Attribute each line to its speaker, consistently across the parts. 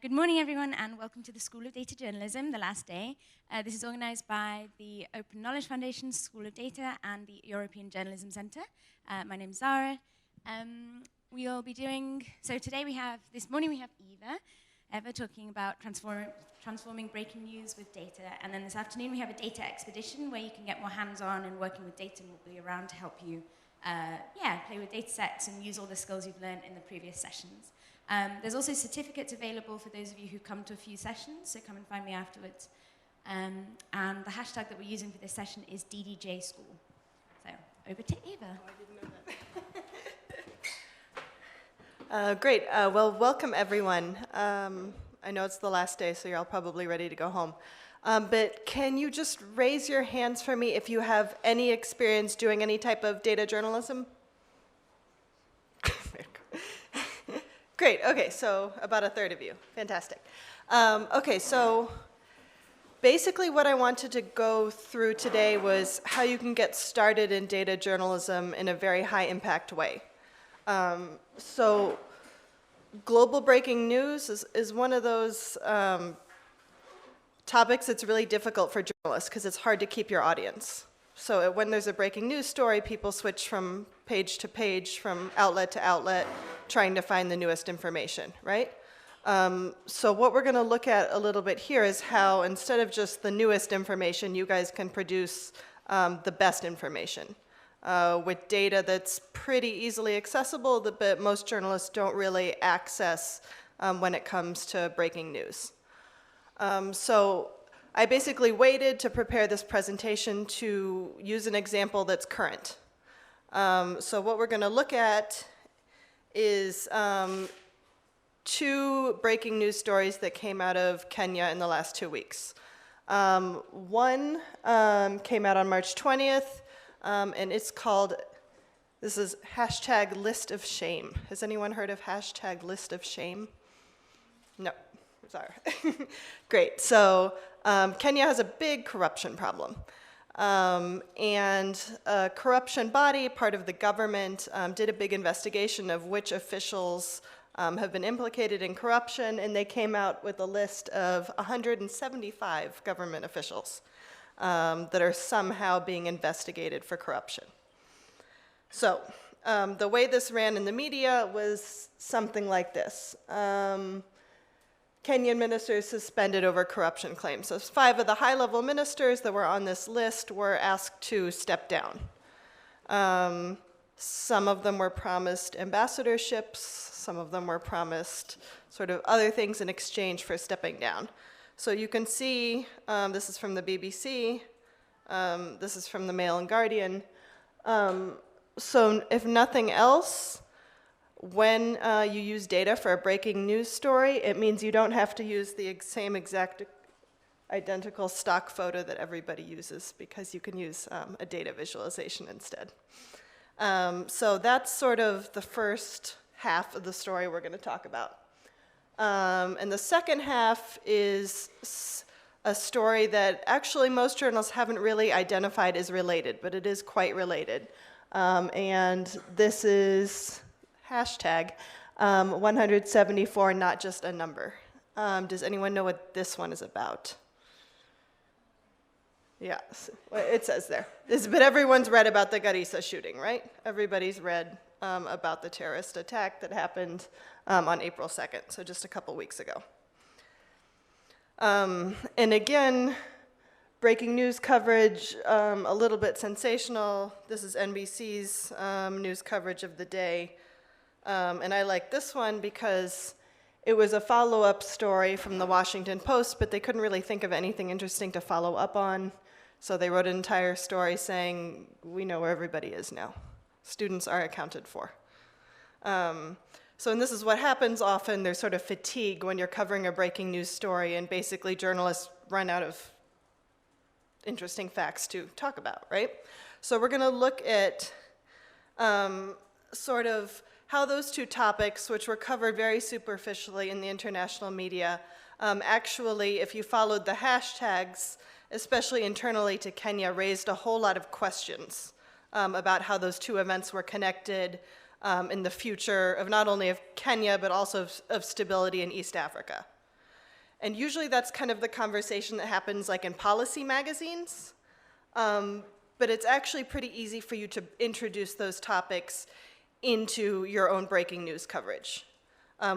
Speaker 1: Good morning, everyone, and welcome to the School of Data Journalism, the last day. This is organized by the Open Knowledge Foundation, School of Data, and the European Journalism Center. My name is Zara. We'll be doing, so today this morning we have Eva talking about transforming breaking news with data. And then this afternoon we have a data expedition where you can get more hands-on and working with data, and we'll be around to help you play with data sets and use all the skills you've learned in the previous sessions. There's also certificates available for those of you who come to a few sessions, so come and find me afterwards. And the hashtag that we're using for this session is DDJ School. So, over to Eva.
Speaker 2: Oh, I didn't know that. Great. Well, welcome, everyone. I know it's the last day, so you're all probably ready to go home. But can you just raise your hands for me if you have any experience doing any type of data journalism? Great, okay, so about a third of you. Fantastic. Okay, so basically what I wanted to go through today was how you can get started in data journalism in a very high impact way. So global breaking news is one of those topics that's really difficult for journalists because it's hard to keep your audience. So when there's a breaking news story, people switch from page to page, from outlet to outlet, trying to find the newest information, right? So what we're going to look at a little bit here is how, instead of just the newest information, you guys can produce the best information with data that's pretty easily accessible, but most journalists don't really access when it comes to breaking news. So I basically waited to prepare this presentation to use an example that's current. So what we're going to look at is two breaking news stories that came out of Kenya in the last 2 weeks. One came out on March 20th, and it's called, this is hashtag list of shame. Has anyone heard of hashtag list of shame? No, sorry. Great, so Kenya has a big corruption problem. And a corruption body, part of the government, did a big investigation of which officials have been implicated in corruption, and they came out with a list of 175 government officials that are somehow being investigated for corruption. So the way this ran in the media was something like this. Kenyan ministers suspended over corruption claims. So 5 of the high-level ministers that were on this list were asked to step down. Some of them were promised ambassadorships. Some of them were promised sort of other things in exchange for stepping down. So you can see, this is from the BBC. This is from the Mail and Guardian. So if nothing else, when you use data for a breaking news story, it means you don't have to use the same exact identical stock photo that everybody uses, because you can use a data visualization instead. So that's sort of the first half of the story we're going to talk about. And the second half is a story that actually most journalists haven't really identified as related, but it is quite related. And this is hashtag 174, not just a number. Does anyone know what this one is about? Yeah, it says there. But everyone's read about the Garissa shooting, right? Everybody's read about the terrorist attack that happened on April 2nd, so just a couple weeks ago. And again, breaking news coverage, a little bit sensational. This is NBC's news coverage of the day. And I like this one because it was a follow-up story from the Washington Post, but they couldn't really think of anything interesting to follow up on. So they wrote an entire story saying, we know where everybody is now. Students are accounted for. And this is what happens often. There's sort of fatigue when you're covering a breaking news story, and basically journalists run out of interesting facts to talk about, right? So we're going to look at sort of how those two topics, which were covered very superficially in the international media, actually, if you followed the hashtags, especially internally to Kenya, raised a whole lot of questions about how those two events were connected in the future of not only of Kenya, but also of stability in East Africa. And usually that's kind of the conversation that happens like in policy magazines. But it's actually pretty easy for you to introduce those topics into your own breaking news coverage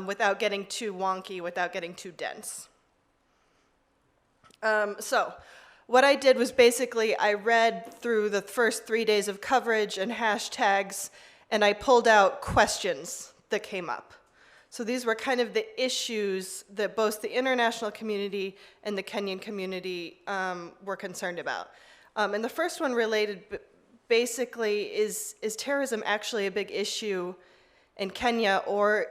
Speaker 2: without getting too wonky, without getting too dense. So what I did was basically I read through the first 3 days of coverage and hashtags, and I pulled out questions that came up. So these were kind of the issues that both the international community and the Kenyan community were concerned about. And the first one related basically is terrorism actually a big issue in Kenya, or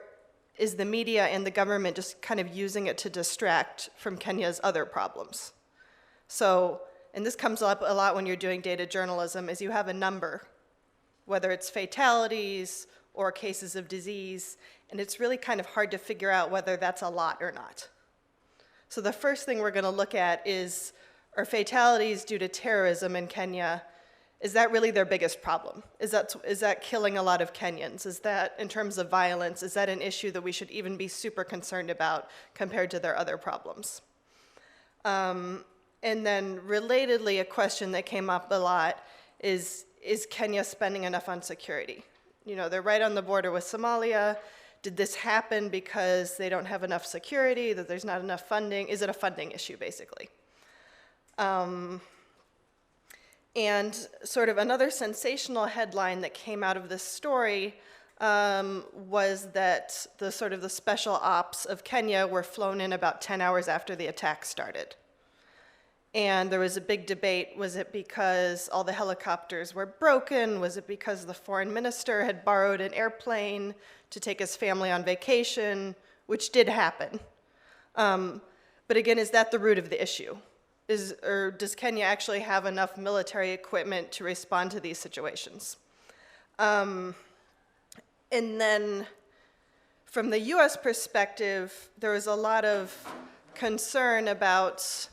Speaker 2: is the media and the government just kind of using it to distract from Kenya's other problems? So, and this comes up a lot when you're doing data journalism, is you have a number, whether it's fatalities or cases of disease, and it's really kind of hard to figure out whether that's a lot or not. So the first thing we're going to look at is, are fatalities due to terrorism in Kenya, is that really their biggest problem? Is that killing a lot of Kenyans? Is that, in terms of violence, is that an issue that we should even be super concerned about compared to their other problems? And then relatedly, a question that came up a lot is Kenya spending enough on security? You know, they're right on the border with Somalia. Did this happen because they don't have enough security, that there's not enough funding? Is it a funding issue, basically? And sort of another sensational headline that came out of this story was that the special ops of Kenya were flown in about 10 hours after the attack started. And there was a big debate. Was it because all the helicopters were broken? Was it because the foreign minister had borrowed an airplane to take his family on vacation, which did happen? But again, is that the root of the issue? Or does Kenya actually have enough military equipment to respond to these situations? And then from the US perspective, there was a lot of concern about,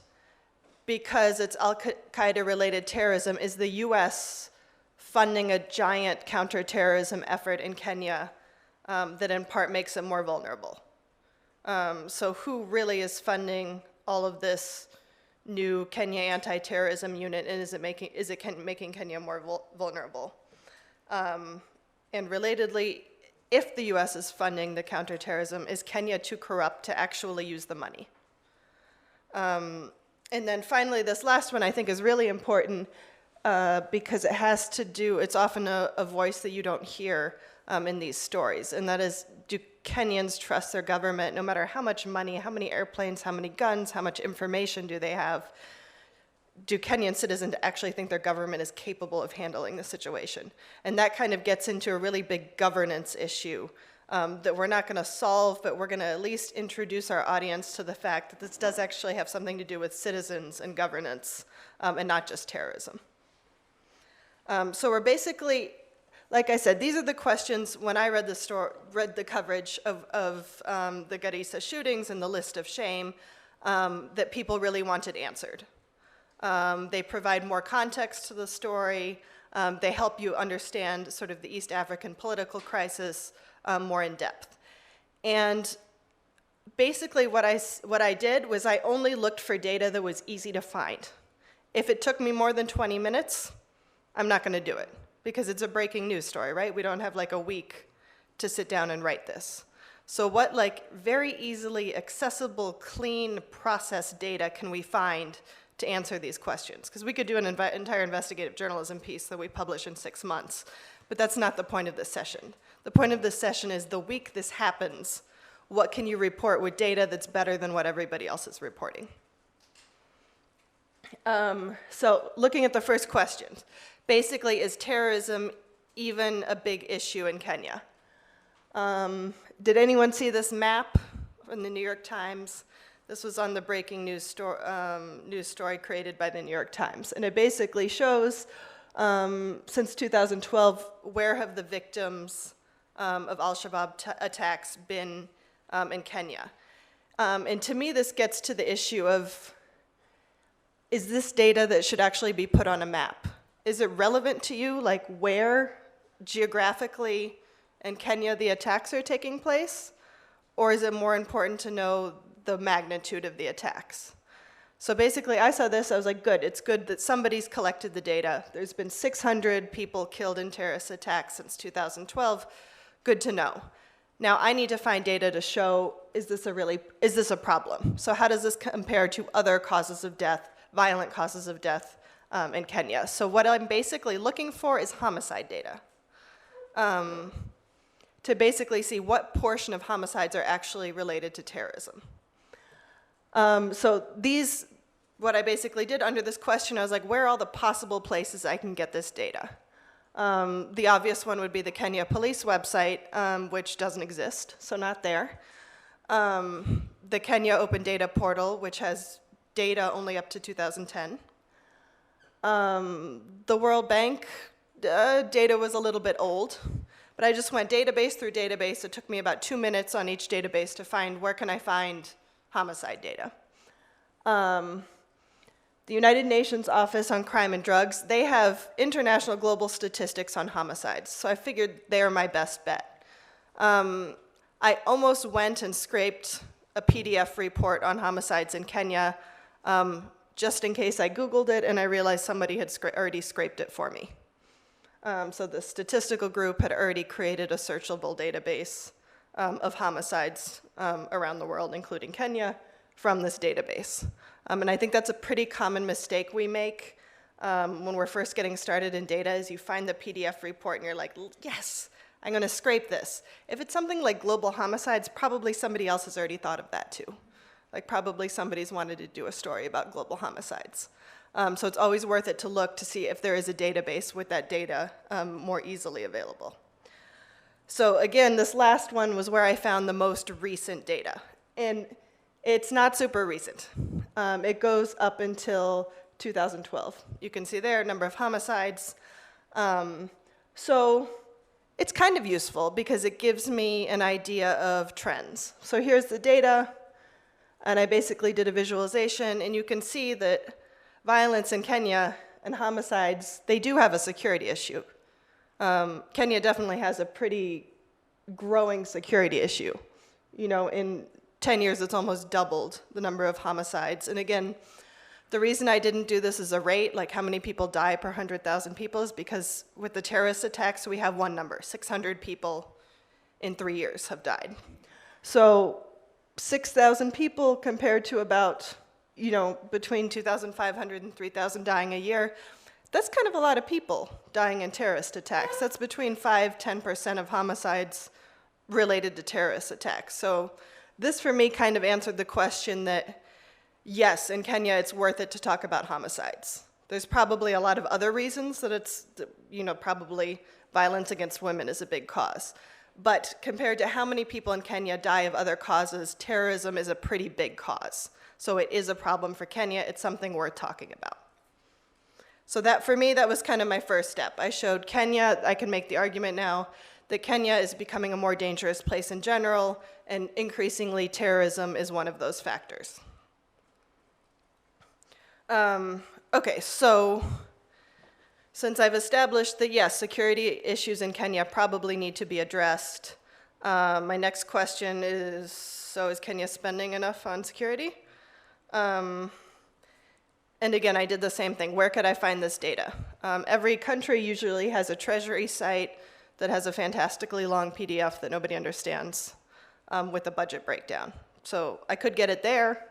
Speaker 2: because it's Al-Qaeda related terrorism, is the US funding a giant counterterrorism effort in Kenya that in part makes it more vulnerable? So who really is funding all of this new Kenya anti-terrorism unit, and is it making Kenya more vulnerable? And relatedly, if the US is funding the counterterrorism, is Kenya too corrupt to actually use the money? And then finally, this last one I think is really important because it has to do, it's often a voice that you don't hear in these stories, and that is, do Kenyans trust their government no matter how much money, how many airplanes, how many guns, how much information do they have? Do Kenyan citizens actually think their government is capable of handling the situation? And that kind of gets into a really big governance issue that we're not going to solve, but we're going to at least introduce our audience to the fact that this does actually have something to do with citizens and governance and not just terrorism. So we're basically, like I said, these are the questions when I read the coverage of the Garissa shootings and the list of shame that people really wanted answered. They provide more context to the story. They help you understand sort of the East African political crisis more in depth. And basically what I did was I only looked for data that was easy to find. If it took me more than 20 minutes, I'm not going to do it, because it's a breaking news story, right? We don't have like a week to sit down and write this. So what like very easily accessible, clean, processed data can we find to answer these questions? Because we could do an entire investigative journalism piece that we publish in 6 months, but that's not the point of this session. The point of this session is the week this happens, what can you report with data that's better than what everybody else is reporting? So looking at the first question, basically, is terrorism even a big issue in Kenya? Did anyone see this map in the New York Times? This was on the breaking news story created by the New York Times. And it basically shows, since 2012, where have the victims of al-Shabaab attacks been in Kenya? And to me, this gets to the issue of, is this data that should actually be put on a map? Is it relevant to you, like where geographically in Kenya the attacks are taking place? Or is it more important to know the magnitude of the attacks. So basically, I saw this, I was like, good, it's good that somebody's collected the data. There's been 600 people killed in terrorist attacks since 2012. Good to know. Now, I need to find data to show, is this a problem? So how does this compare to other causes of death, violent causes of death in Kenya? So what I'm basically looking for is homicide data. To basically see what portion of homicides are actually related to terrorism. What I basically did under this question, I was like, where are all the possible places I can get this data? The obvious one would be the Kenya police website, which doesn't exist, so not there. The Kenya Open Data Portal, which has data only up to 2010. The World Bank data was a little bit old, but I just went database through database. It took me about 2 minutes on each database to find where can I find homicide data. The United Nations Office on Crime and Drugs, they have international global statistics on homicides, so I figured they're my best bet. I almost went and scraped a PDF report on homicides in Kenya, just in case I Googled it and I realized somebody had already scraped it for me. So the statistical group had already created a searchable database of homicides around the world, including Kenya, from this database. And I think that's a pretty common mistake we make when we're first getting started in data, is you find the PDF report and you're like, yes, I'm gonna scrape this. If it's something like global homicides, probably somebody else has already thought of that too. Like probably somebody's wanted to do a story about global homicides. So it's always worth it to look to see if there is a database with that data more easily available. So again, this last one was where I found the most recent data. And it's not super recent. It goes up until 2012. You can see there, number of homicides. So it's kind of useful because it gives me an idea of trends. So here's the data, and I basically did a visualization, and you can see that violence in Kenya and homicides, they do have a security issue. Kenya definitely has a pretty growing security issue. You know, in 10 years, it's almost doubled the number of homicides. And again, the reason I didn't do this as a rate, like how many people die per 100,000 people, is because with the terrorist attacks, we have one number. 600 people in 3 years have died. So 6,000 people compared to about, you know, between 2,500 and 3,000 dying a year, that's kind of a lot of people dying in terrorist attacks. That's between 5–10% of homicides related to terrorist attacks. So this, for me, kind of answered the question that, yes, in Kenya, it's worth it to talk about homicides. There's probably a lot of other reasons that it's, you know, probably violence against women is a big cause. But compared to how many people in Kenya die of other causes, terrorism is a pretty big cause. So it is a problem for Kenya. It's something worth talking about. So that, for me, that was kind of my first step. I showed Kenya. I can make the argument now that Kenya is becoming a more dangerous place in general, and increasingly terrorism is one of those factors. Okay, so since I've established that, yes, security issues in Kenya probably need to be addressed, my next question is, so is Kenya spending enough on security? And again, I did the same thing. Where could I find this data? Every country usually has a treasury site that has a fantastically long PDF that nobody understands with a budget breakdown. So I could get it there.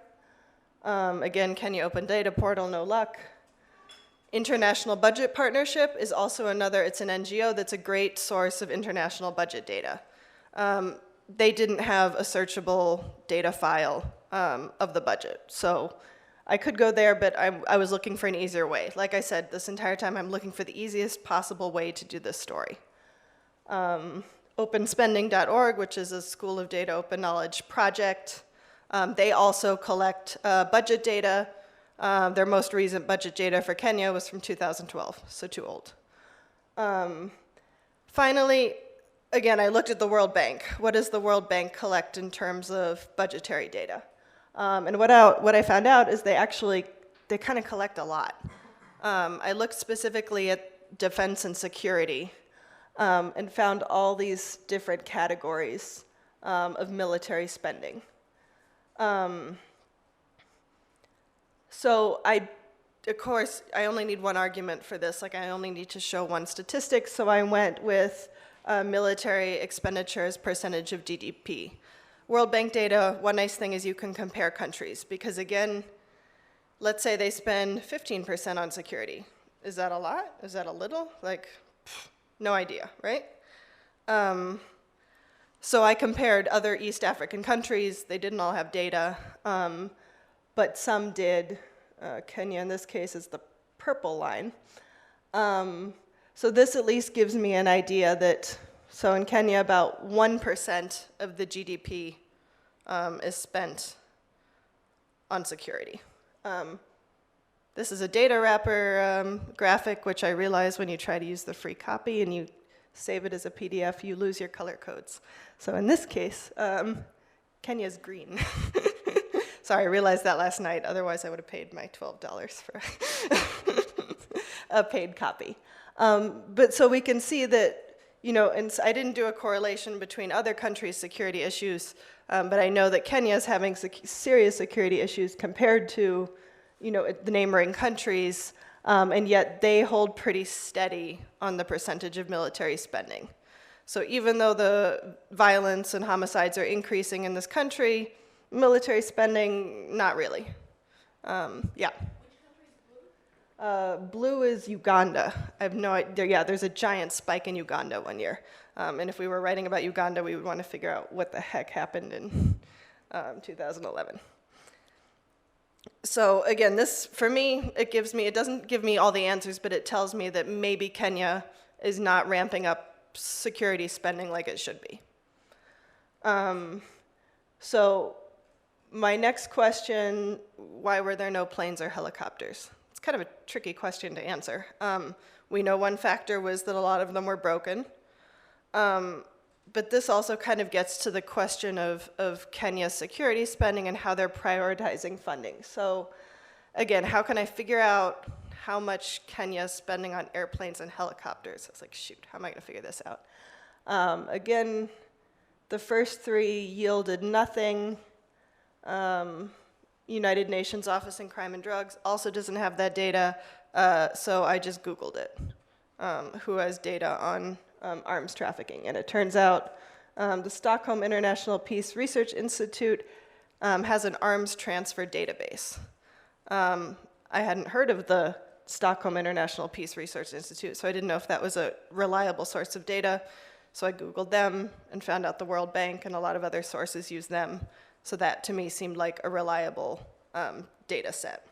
Speaker 2: Again, Kenya Open Data Portal, no luck. International Budget Partnership is also another, it's an NGO that's a great source of international budget data. They didn't have a searchable data file of the budget. So I could go there, but I was looking for an easier way. Like I said, this entire time I'm looking for the easiest possible way to do this story. Openspending.org, which is a School of Data Open Knowledge project, they also collect budget data. Their most recent budget data for Kenya was from 2012, so too old. Finally, again, I looked at the World Bank. What does the World Bank collect in terms of budgetary data? And what I found out is they kind of collect a lot. I looked specifically at defense and security and found all these different categories of military spending. So of course, I only need one argument for this. Like, I only need to show one statistic. So I went with military expenditures percentage of GDP. World Bank data, one nice thing is you can compare countries. Because again, let's say they spend 15% on security. Is that a lot? Is that a little? Like, no idea, right? So I compared other East African countries. They didn't all have data, but some did. Kenya, in this case, is the purple line. So this at least gives me an idea that, so in Kenya, about 1% of the GDP is spent on security. This is a data wrapper graphic, which I realize when you try to use the free copy and you save it as a PDF, you lose your color codes. So in this case, Kenya's green. Sorry, I realized that last night. Otherwise, I would have paid my $12 for a paid copy. But so we can see that, and I didn't do a correlation between other countries' security issues, but I know that Kenya is having serious security issues compared to, the neighboring countries, and yet they hold pretty steady on the percentage of military spending. So even though the violence and homicides are increasing in this country, military spending, not really. Yeah. Blue is Uganda. I have no idea. Yeah, there's a giant spike in Uganda one year. And if we were writing about Uganda, we would want to figure out what the heck happened in 2011. So again, this, for me, it doesn't give me all the answers, but it tells me that maybe Kenya is not ramping up security spending like it should be. So my next question, why were there no planes or helicopters? It's kind of a tricky question to answer. We know one factor was that a lot of them were broken. But this also kind of gets to the question of Kenya's security spending and how they're prioritizing funding. So again, how can I figure out how much Kenya's spending on airplanes and helicopters? I was like, shoot, how am I going to figure this out? Again, the first three yielded nothing. United Nations Office on Crime and Drugs also doesn't have that data, so I just Googled it. Who has data on arms trafficking? And it turns out the Stockholm International Peace Research Institute has an arms transfer database. I hadn't heard of the Stockholm International Peace Research Institute, so I didn't know if that was a reliable source of data. So I Googled them and found out the World Bank and a lot of other sources use them. So that, to me, seemed like a reliable data set.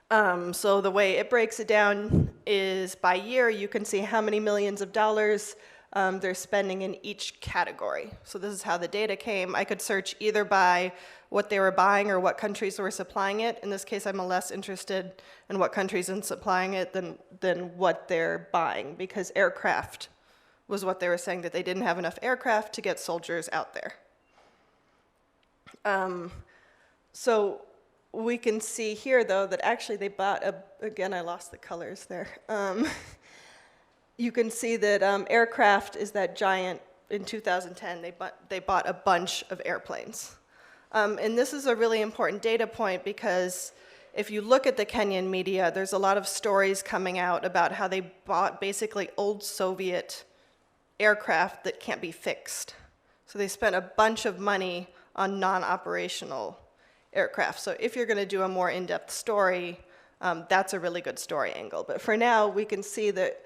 Speaker 2: So the way it breaks it down is by year, you can see how many millions of dollars they're spending in each category. So this is how the data came. I could search either by what they were buying or what countries were supplying it. In this case, I'm less interested in what countries are supplying it than what they're buying, because aircraft was what they were saying, that they didn't have enough aircraft to get soldiers out there. So we can see here, though, that actually they bought again, I lost the colors there. You can see that aircraft is that giant. In 2010, they bought a bunch of airplanes. And this is a really important data point, because if you look at the Kenyan media, there's a lot of stories coming out about how they bought basically old Soviet aircraft that can't be fixed. So they spent a bunch of money on non-operational aircraft. So if you're going to do a more in-depth story, that's a really good story angle. But for now, we can see that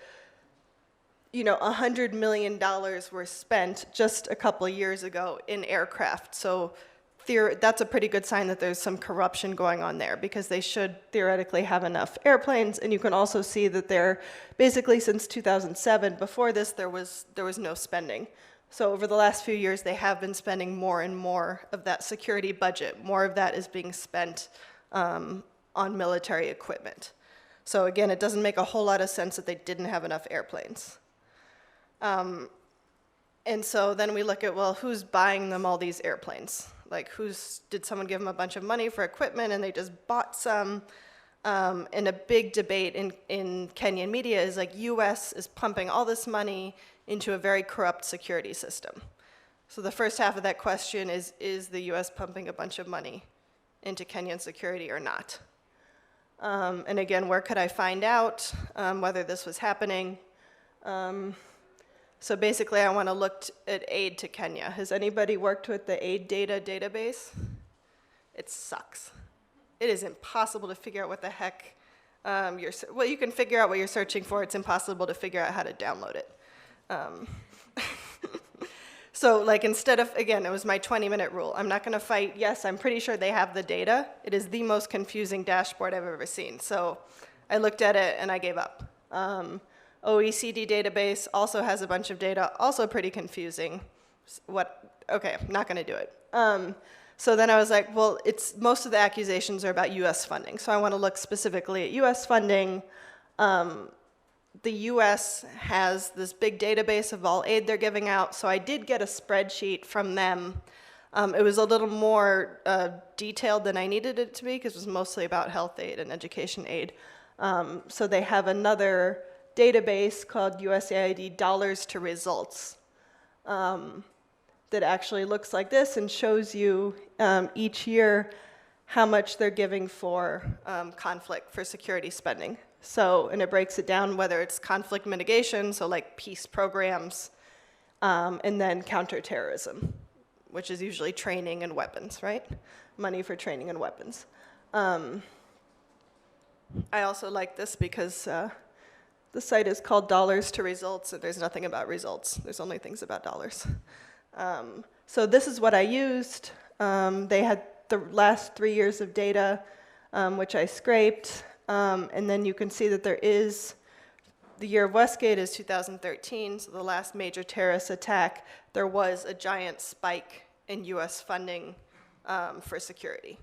Speaker 2: $100 million were spent just a couple of years ago in aircraft. So that's a pretty good sign that there's some corruption going on there, because they should theoretically have enough airplanes. And you can also see that they're basically, since 2007, before this, there was no spending. So over the last few years, they have been spending more and more of that security budget. More of that is being spent on military equipment. So again, it doesn't make a whole lot of sense that they didn't have enough airplanes. And so then we look at, well, who's buying them all these airplanes? Like, did someone give them a bunch of money for equipment and they just bought some? And a big debate in Kenyan media is like, US is pumping all this money into a very corrupt security system. So the first half of that question is the US pumping a bunch of money into Kenyan security or not? And again, where could I find out whether this was happening? So basically, I want to look at aid to Kenya. Has anybody worked with the aid data database? It sucks. It is impossible to figure out what the heck well, you can figure out what you're searching for. It's impossible to figure out how to download it. So like instead of, again, it was my 20-minute rule. I'm not going to fight. Yes, I'm pretty sure they have the data. It is the most confusing dashboard I've ever seen. So I looked at it and I gave up. OECD database also has a bunch of data, also pretty confusing. Okay, I'm not going to do it. So then I was like, well, most of the accusations are about US funding. So I want to look specifically at US funding. The US has this big database of all aid they're giving out. So I did get a spreadsheet from them. It was a little more detailed than I needed it to be because it was mostly about health aid and education aid. So they have another database called USAID Dollars to Results that actually looks like this and shows you each year how much they're giving for conflict, for security spending. So, and it breaks it down whether it's conflict mitigation, so like peace programs, and then counterterrorism, which is usually training and weapons, right? Money for training and weapons. I also like this because the site is called Dollars to Results, and there's nothing about results. There's only things about dollars. So this is what I used. They had the last 3 years of data, which I scraped. And then you can see that there is, the year of Westgate is 2013, so the last major terrorist attack, there was a giant spike in US funding for security.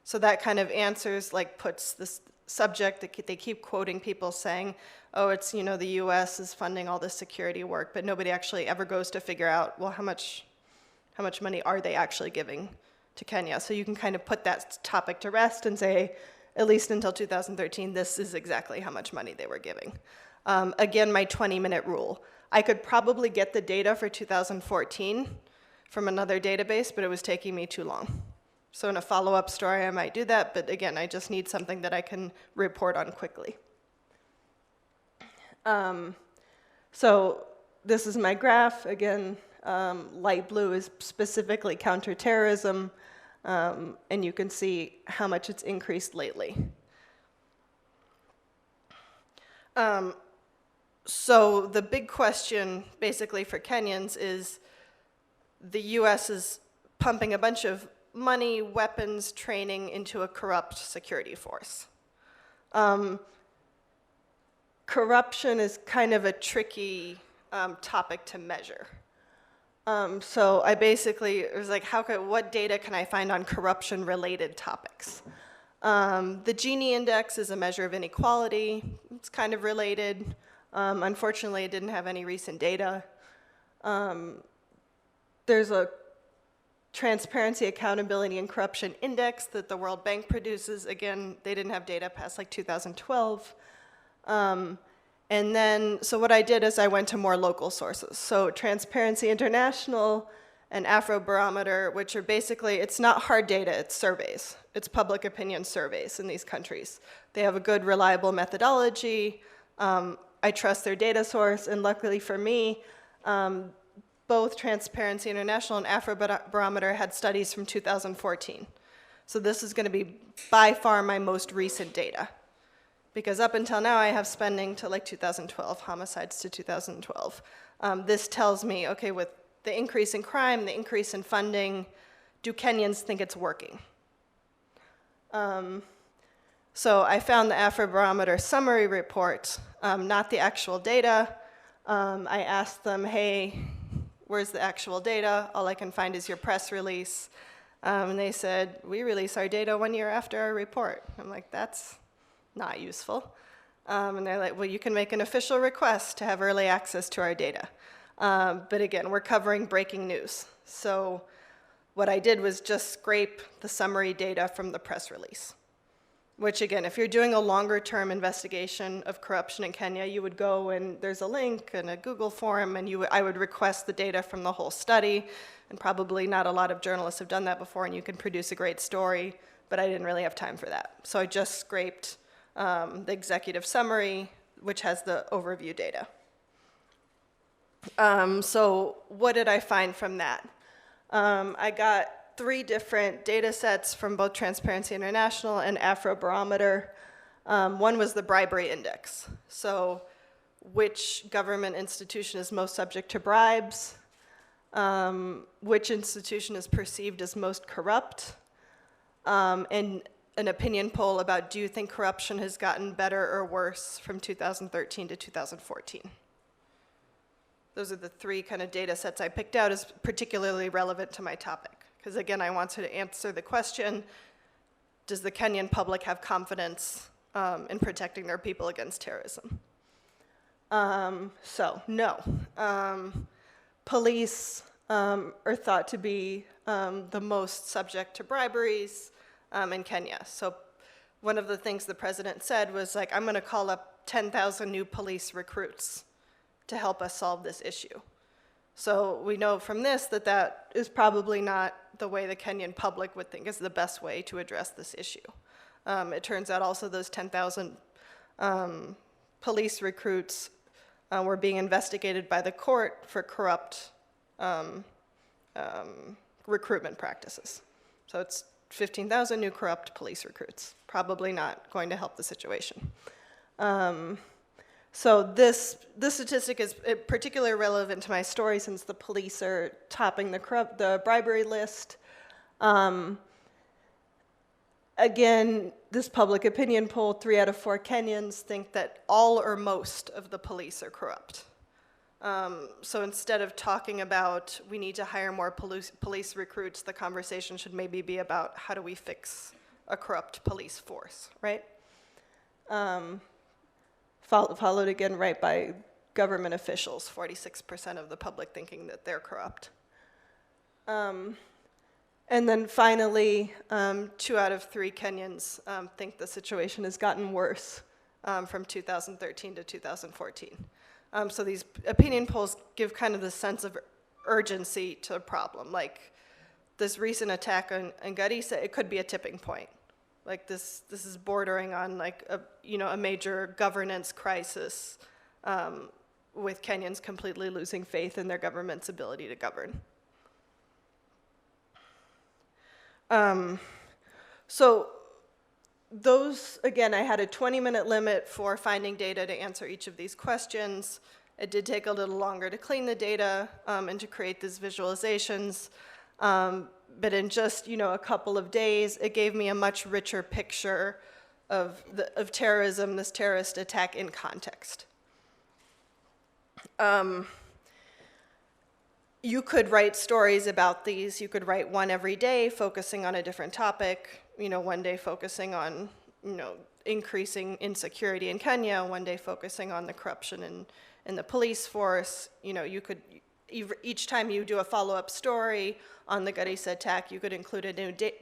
Speaker 2: So that kind of answers, like puts this subject, they keep quoting people saying, oh, it's, you know, the US is funding all this security work, but nobody actually ever goes to figure out, well, how much money are they actually giving to Kenya? So you can kind of put that topic to rest and say, at least until 2013, this is exactly how much money they were giving. Again, my 20-minute rule. I could probably get the data for 2014 from another database, but it was taking me too long. So in a follow-up story, I might do that, but again, I just need something that I can report on quickly. So this is my graph. Again, light blue is specifically counterterrorism. And you can see how much it's increased lately. So the big question basically for Kenyans is the US is pumping a bunch of money, weapons, training into a corrupt security force. Corruption is kind of a tricky topic to measure. So I basically was like, what data can I find on corruption-related topics? The Gini index is a measure of inequality. It's kind of related. Unfortunately, it didn't have any recent data. There's a Transparency, Accountability, and Corruption Index that the World Bank produces. Again, they didn't have data past like 2012. And then, so what I did is I went to more local sources. So Transparency International and Afrobarometer, which are basically, it's not hard data, it's surveys. It's public opinion surveys in these countries. They have a good, reliable methodology. I trust their data source, and luckily for me, both Transparency International and Afrobarometer had studies from 2014. So this is going to be by far my most recent data. Because up until now, I have spending to like 2012, homicides to 2012. This tells me, okay, with the increase in crime, the increase in funding, do Kenyans think it's working? So I found the Afrobarometer summary report, not the actual data. I asked them, hey, where's the actual data? All I can find is your press release. And they said, we release our data 1 year after our report. I'm like, that's not useful. And they're like, well, you can make an official request to have early access to our data. But again, we're covering breaking news. So what I did was just scrape the summary data from the press release. which again, if you're doing a longer term investigation of corruption in Kenya, you would go and there's a link and a Google form, and I would request the data from the whole study, and probably not a lot of journalists have done that before, and you can produce a great story, but I didn't really have time for that. So I just scraped the executive summary, which has the overview data. So what did I find from that? I got 3 different data sets from both Transparency International and Afrobarometer. One was the bribery index. So which government institution is most subject to bribes, which institution is perceived as most corrupt, and an opinion poll about do you think corruption has gotten better or worse from 2013 to 2014. Those are the 3 kind of data sets I picked out as particularly relevant to my topic. Because again, I wanted to answer the question, does the Kenyan public have confidence in protecting their people against terrorism? So, no. Police are thought to be the most subject to briberies in Kenya. So one of the things the president said was like, I'm gonna call up 10,000 new police recruits to help us solve this issue. So we know from this that that is probably not the way the Kenyan public would think is the best way to address this issue. It turns out also those 10,000 police recruits were being investigated by the court for corrupt recruitment practices. So it's 15,000 new corrupt police recruits. Probably not going to help the situation. So this statistic is particularly relevant to my story since the police are topping the bribery list. Again, this public opinion poll, 3 out of 4 Kenyans think that all or most of the police are corrupt. So instead of talking about we need to hire more police recruits, the conversation should maybe be about how do we fix a corrupt police force, right? Followed again right by government officials, 46% of the public thinking that they're corrupt. And then finally, 2 out of 3 Kenyans think the situation has gotten worse from 2013 to 2014. So these opinion polls give kind of the sense of urgency to a problem. Like this recent attack on Garissa, it could be a tipping point. Like this is bordering on like a major governance crisis with Kenyans completely losing faith in their government's ability to govern. So those, again, I had a 20-minute limit for finding data to answer each of these questions. It did take a little longer to clean the data and to create these visualizations. But in just a couple of days, it gave me a much richer picture of terrorism, this terrorist attack in context. You could write stories about these. You could write one every day focusing on a different topic. One day focusing on, increasing insecurity in Kenya, one day focusing on the corruption in the police force. You could, each time you do a follow-up story on the Garissa attack, you could include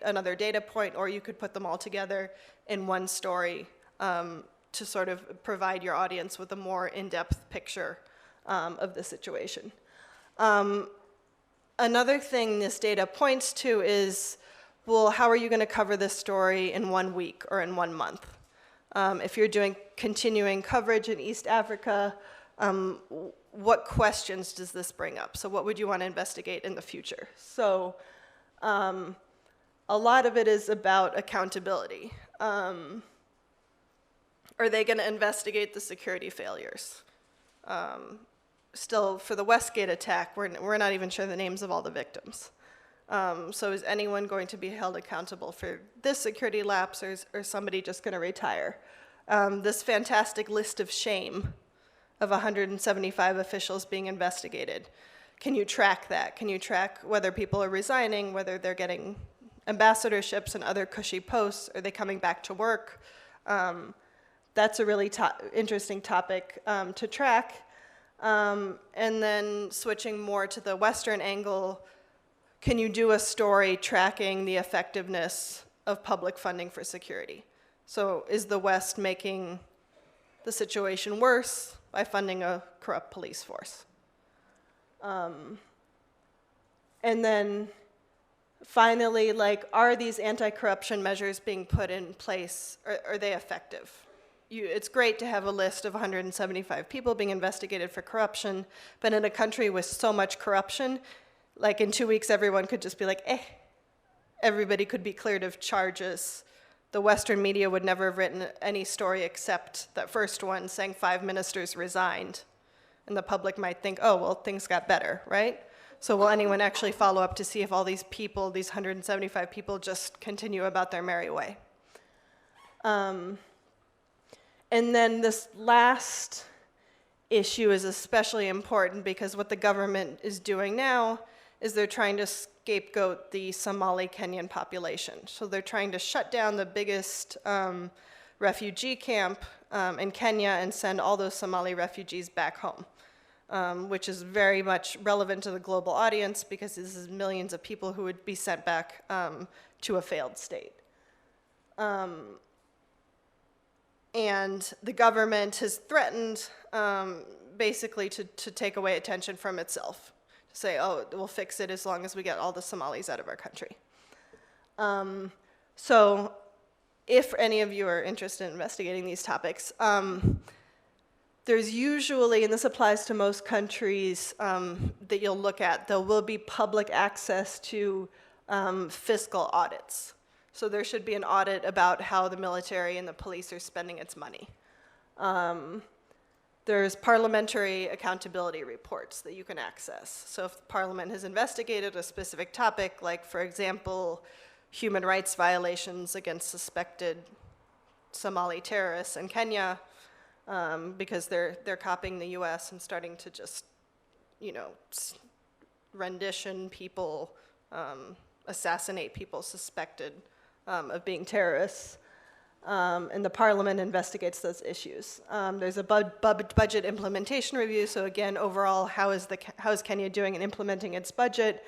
Speaker 2: another data point, or you could put them all together in one story to sort of provide your audience with a more in-depth picture of the situation. Another thing this data points to is, well, how are you going to cover this story in 1 week or in 1 month? If you're doing continuing coverage in East Africa, what questions does this bring up? So what would you want to investigate in the future? So a lot of it is about accountability. Are they going to investigate the security failures? Still, for the Westgate attack, we're not even sure the names of all the victims. So is anyone going to be held accountable for this security lapse, or is somebody just going to retire? This fantastic list of shame of 175 officials being investigated. Can you track that? Can you track whether people are resigning, whether they're getting ambassadorships and other cushy posts? Are they coming back to work? That's a really interesting topic to track. And then switching more to the Western angle, can you do a story tracking the effectiveness of public funding for security? So is the West making the situation worse by funding a corrupt police force? And then finally, like, are these anti-corruption measures being put in place? Are they effective? It's great to have a list of 175 people being investigated for corruption, but in a country with so much corruption, like in 2 weeks, everyone could just be like, everybody could be cleared of charges. The Western media would never have written any story except that first one saying 5 ministers resigned. And the public might think, oh, well, things got better, right? So will anyone actually follow up to see if all these people, these 175 people, just continue about their merry way? And then this last issue is especially important because what the government is doing now is they're trying to scapegoat the Somali Kenyan population. So they're trying to shut down the biggest refugee camp in Kenya and send all those Somali refugees back home. Which is very much relevant to the global audience because this is millions of people who would be sent back to a failed state. And the government has threatened basically to take away attention from itself, to say, oh, we'll fix it as long as we get all the Somalis out of our country. So if any of you are interested in investigating these topics, there's usually, and this applies to most countries that you'll look at, there will be public access to fiscal audits. So there should be an audit about how the military and the police are spending its money. There's parliamentary accountability reports that you can access. So if the parliament has investigated a specific topic, like for example, human rights violations against suspected Somali terrorists in Kenya, because they're copying the US and starting to just, rendition people, assassinate people suspected of being terrorists. And the parliament investigates those issues. There's a budget implementation review, so again, overall, how is Kenya doing in implementing its budget?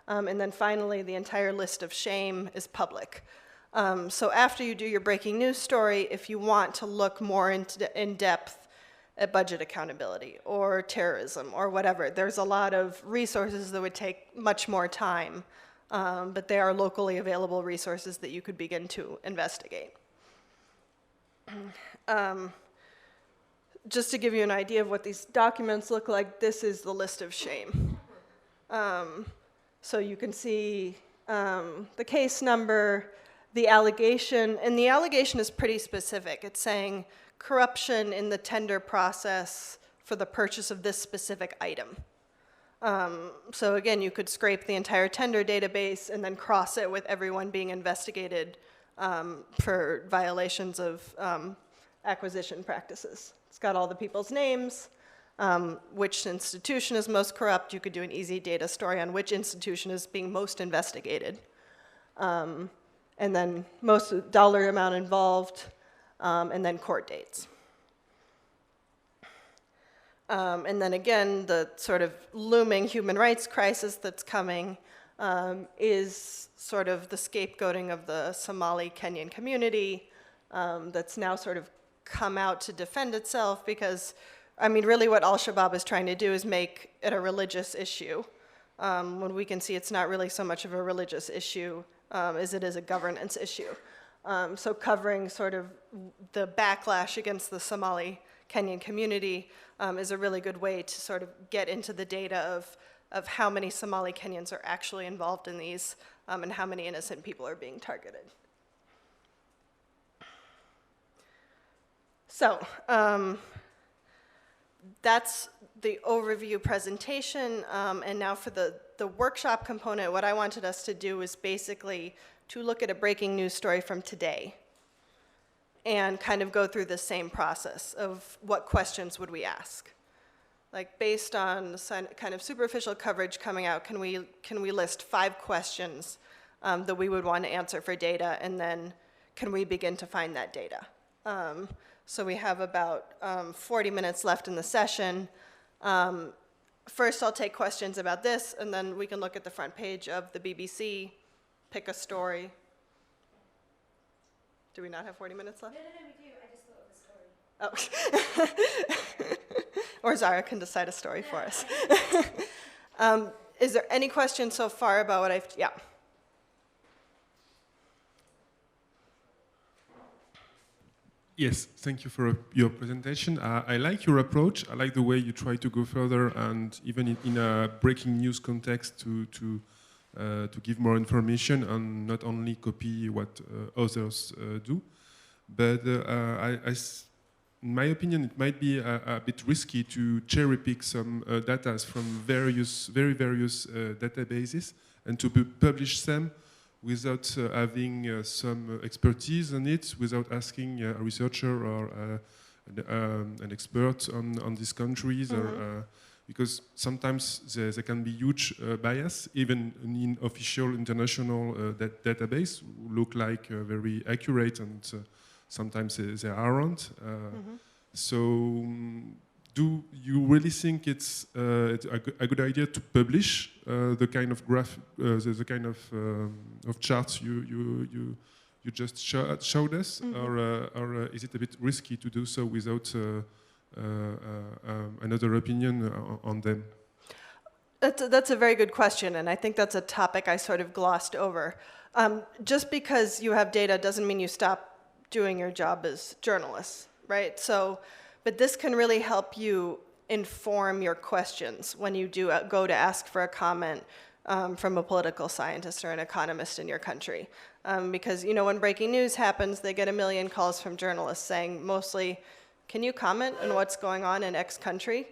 Speaker 2: And then finally, the entire list of shame is public. So after you do your breaking news story, if you want to look more in depth at budget accountability or terrorism or whatever, there's a lot of resources that would take much more time, but they are locally available resources that you could begin to investigate. Just to give you an idea of what these documents look like, this is the list of shame. So you can see the case number, the allegation, and the allegation is pretty specific. It's saying corruption in the tender process for the purchase of this specific item. So again, you could scrape the entire tender database and then cross it with everyone being investigated for violations of acquisition practices. It's got all the people's names, which institution is most corrupt. You could do an easy data story on which institution is being most investigated. And then most dollar amount involved, and then court dates. And then again, the sort of looming human rights crisis that's coming is sort of the scapegoating of the Somali Kenyan community that's now sort of come out to defend itself because, I mean, really what Al-Shabaab is trying to do is make it a religious issue, when we can see it's not really so much of a religious issue as it is a governance issue. So covering sort of the backlash against the Somali Kenyan community is a really good way to sort of get into the data of how many Somali Kenyans are actually involved in these and how many innocent people are being targeted. So that's the overview presentation, and now for the workshop component, what I wanted us to do is basically to look at a breaking news story from today and kind of go through the same process of what questions would we ask. Like based on the kind of superficial coverage coming out, can we list 5 questions that we would want to answer for data, and then can we begin to find that data? So we have about 40 minutes left in the session. First, I'll take questions about this, and then we can look at the front page of the BBC, pick a story. Do we not have 40 minutes left?
Speaker 1: No, we do. I just thought of a story.
Speaker 2: Oh. Or Zara can decide a story for us. Is there any questions so far about what I've, yeah.
Speaker 3: Yes, thank you for your presentation. I like your approach. I like the way you try to go further, and even in a breaking news context to give more information and not only copy what others do. But in my opinion, it might be a bit risky to cherry pick some data from various databases and to publish them without having some expertise on it, without asking a researcher or an expert on these countries, mm-hmm. or because sometimes there can be huge bias, even in official international database, look like very accurate, and sometimes they aren't. Mm-hmm. So, do you really think it's a good idea to publish the kind of graph, the kind of charts you just showed us, mm-hmm. or is it a bit risky to do so without another opinion on them?
Speaker 2: That's a very good question, and I think that's a topic I sort of glossed over. Just because you have data doesn't mean you stop doing your job as journalists, right? So, but this can really help you inform your questions when you do go to ask for a comment from a political scientist or an economist in your country. Because, you know, when breaking news happens, they get a million calls from journalists saying mostly, can you comment on what's going on in X country?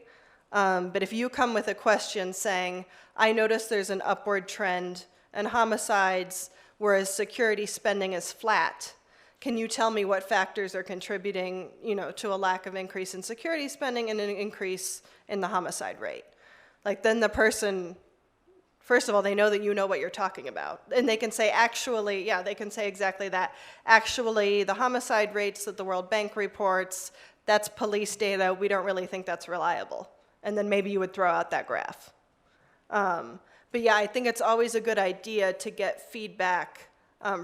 Speaker 2: But if you come with a question saying, I notice there's an upward trend in homicides, whereas security spending is flat, can you tell me what factors are contributing, you know, to a lack of increase in security spending and an increase in the homicide rate? Like, then the person, first of all, they know that you know what you're talking about. And they can say, actually, yeah, they can say exactly that. Actually, the homicide rates that the World Bank reports, that's police data. We don't really think that's reliable. And then maybe you would throw out that graph. But yeah, I think it's always a good idea to get feedback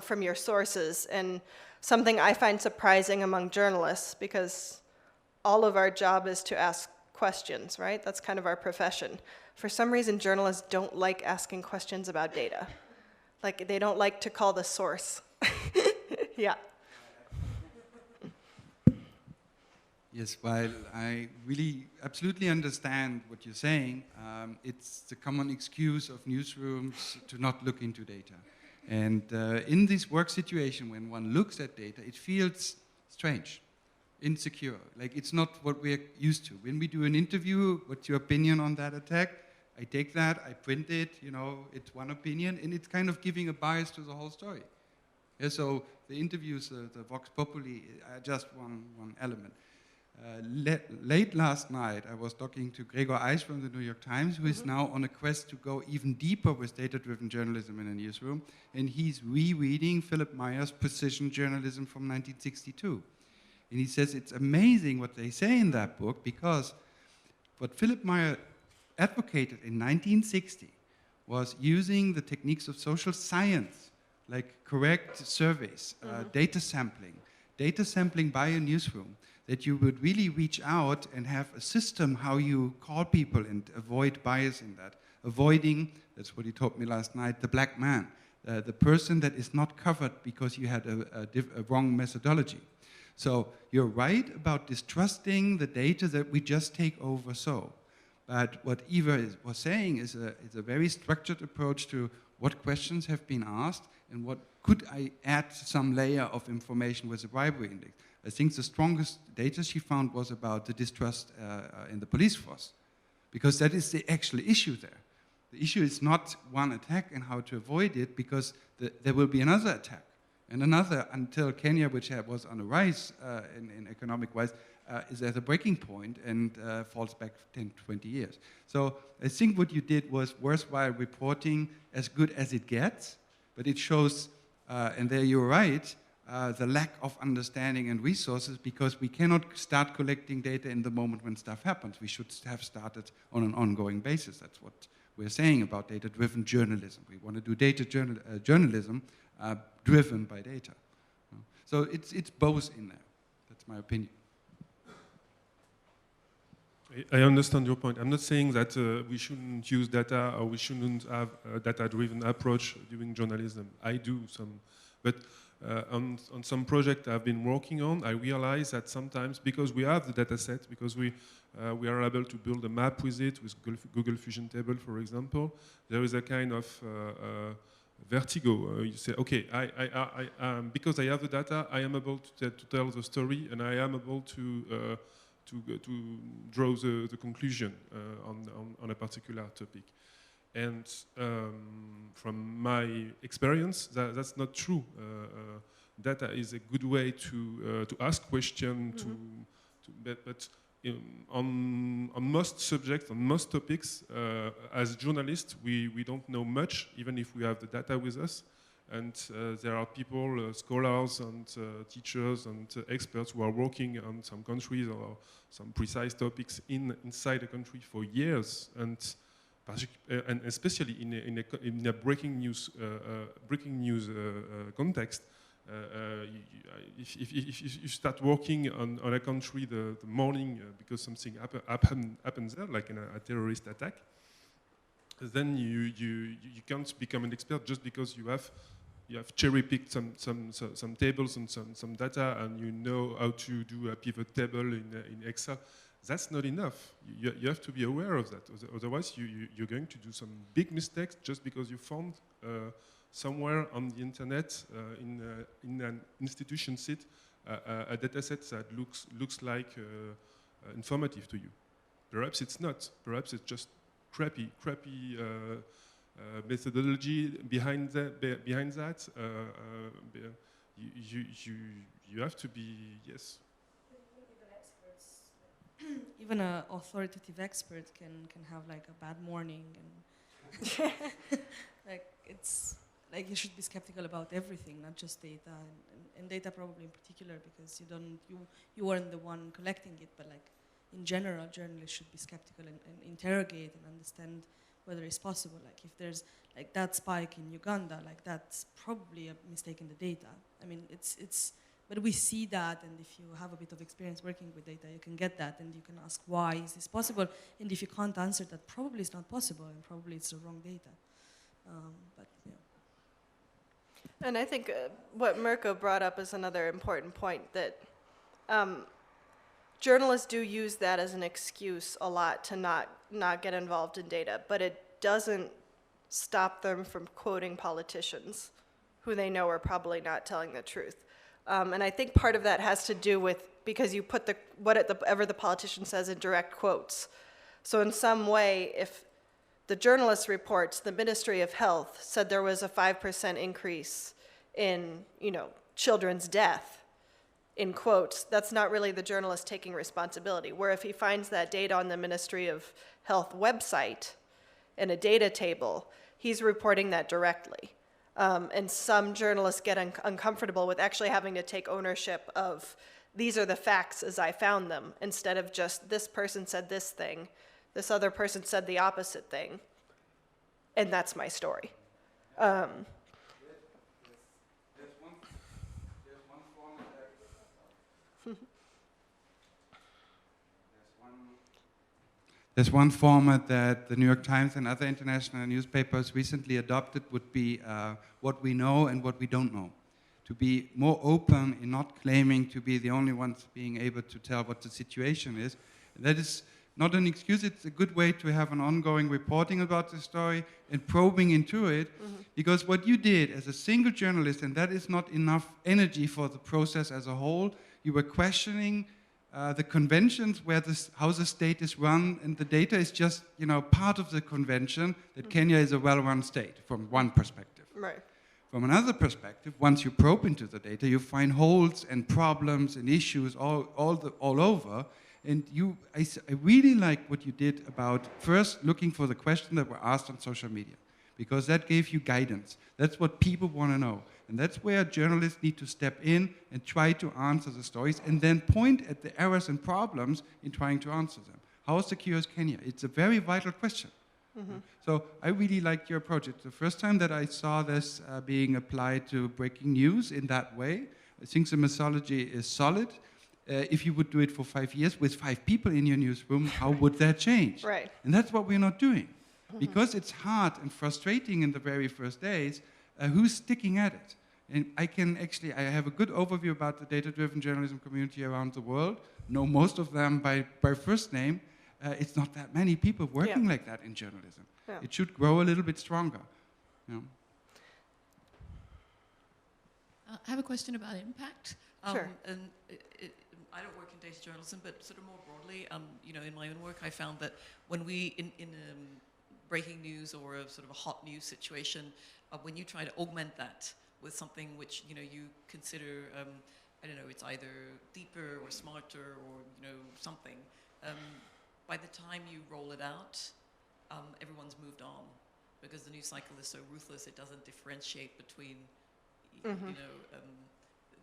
Speaker 2: from your sources. And something I find surprising among journalists, because all of our job is to ask questions, right? That's kind of our profession. For some reason, journalists don't like asking questions about data. Like, they don't like to call the source. Yeah.
Speaker 4: Yes, while I really absolutely understand what you're saying, it's the common excuse of newsrooms to not look into data. And in this work situation, when one looks at data, it feels strange, insecure. Like, it's not what we're used to. When we do an interview, what's your opinion on that attack? I take that, I print it, you know, it's one opinion, and it's kind of giving a bias to the whole story. Yeah, so the interviews, the Vox Populi, are just one element. Late last night, I was talking to Gregor Eich from the New York Times, who is now on a quest to go even deeper with data-driven journalism in a newsroom, and he's rereading Philip Meyer's Precision Journalism from 1962. And he says it's amazing what they say in that book, because what Philip Meyer advocated in 1960 was using the techniques of social science, like correct surveys, data sampling by a newsroom, that you would really reach out and have a system how you call people and avoid bias in that. Avoiding, that's what he told me last night, the black man, the person that is not covered because you had a wrong methodology. So you're right about distrusting the data that we just take over so. But what Eva was saying is a very structured approach to what questions have been asked and what could I add some layer of information with the bribery index. I think the strongest data she found was about the distrust in the police force, because that is the actual issue there. The issue is not one attack and how to avoid it, because there will be another attack and another until Kenya, which was on a rise in economic-wise, is at a breaking point and falls back 10, 20 years. So I think what you did was worthwhile reporting, as good as it gets, but it shows, and there you're right, the lack of understanding and resources, because we cannot start collecting data in the moment when stuff happens. We should have started on an ongoing basis. That's what we're saying about data-driven journalism. We want to do data journalism driven by data. So it's both in there. That's my opinion.
Speaker 3: I understand your point. I'm not saying that we shouldn't use data or we shouldn't have a data-driven approach doing journalism. I do some, but on some project I've been working on, I realize that sometimes, because we have the data set, because we are able to build a map with it, with Google Fusion Table, for example, there is a kind of vertigo. You say, okay, because I have the data, I am able to tell the story, and I am able to draw the conclusion on a particular topic. And from my experience, that's not true. Data is a good way to ask questions, but on most subjects, on most topics, as journalists, we don't know much, even if we have the data with us. And there are people, scholars and teachers and experts who are working on some countries or some precise topics inside a country for years, and especially in a breaking news context. If you start working on a country the morning because something happens there, like a terrorist attack, then you can't become an expert just because you have cherry-picked some tables and some data, and you know how to do a pivot table in Excel. That's not enough. You have to be aware of that. Otherwise, you're going to do some big mistakes just because you found somewhere on the internet in an institution site a data set that looks like informative to you. Perhaps it's not. Perhaps it's just crappy methodology behind that. You have to be, yes.
Speaker 5: Even an authoritative expert can have like a bad morning, and like it's like you should be skeptical about everything, not just data, and data probably in particular, because you weren't the one collecting it, but like in general, journalists should be skeptical and interrogate and understand whether it's possible. Like if there's like that spike in Uganda, like that's probably a mistake in the data. I mean, but we see that, and if you have a bit of experience working with data, you can get that, and you can ask, why is this possible? And if you can't answer that, probably it's not possible, and probably it's the wrong data. But yeah.
Speaker 2: And I think what Mirko brought up is another important point, that journalists do use that as an excuse a lot to not get involved in data, but it doesn't stop them from quoting politicians who they know are probably not telling the truth. And I think part of that has to do with, because you put whatever the politician says in direct quotes. So in some way, if the journalist reports the Ministry of Health said there was a 5% increase in, children's death, in quotes, that's not really the journalist taking responsibility. Where if he finds that data on the Ministry of Health website in a data table, he's reporting that directly. And some journalists get uncomfortable with actually having to take ownership of, these are the facts as I found them, instead of just, this person said this thing, this other person said the opposite thing, and that's my story.
Speaker 4: There's one format that the New York Times and other international newspapers recently adopted, would be what we know and what we don't know. To be more open in not claiming to be the only ones being able to tell what the situation is. That is not an excuse, it's a good way to have an ongoing reporting about the story and probing into it. Mm-hmm. Because what you did as a single journalist, and that is not enough energy for the process as a whole, you were questioning the conventions where how the state is run, and the data is just part of the convention that Kenya is a well-run state from one perspective.
Speaker 2: Right.
Speaker 4: From another perspective, once you probe into the data, you find holes and problems and issues all over. And I really like what you did about first looking for the questions that were asked on social media, because that gave you guidance. That's what people want to know. And that's where journalists need to step in and try to answer the stories, and then point at the errors and problems in trying to answer them. How secure is Kenya? It's a very vital question. Mm-hmm. So I really liked your approach. It's the first time that I saw this being applied to breaking news in that way. I think the methodology is solid. If you would do it for 5 years with 5 people in your newsroom, how would that change?
Speaker 2: Right.
Speaker 4: And that's what we're not doing. Because it's hard and frustrating in the very first days, who's sticking at it? And I have a good overview about the data-driven journalism community around the world, know most of them by first name. It's not that many people working like that in journalism.
Speaker 2: Yeah.
Speaker 4: It should grow a little bit stronger. You know?
Speaker 6: I have a question about impact.
Speaker 2: Sure.
Speaker 6: And I don't work in data journalism, but sort of more broadly, in my own work, I found that when we, in breaking news or a sort of a hot news situation, when you try to augment that with something which, you consider, I don't know, it's either deeper or smarter or, something, by the time you roll it out, everyone's moved on because the news cycle is so ruthless, it doesn't differentiate between,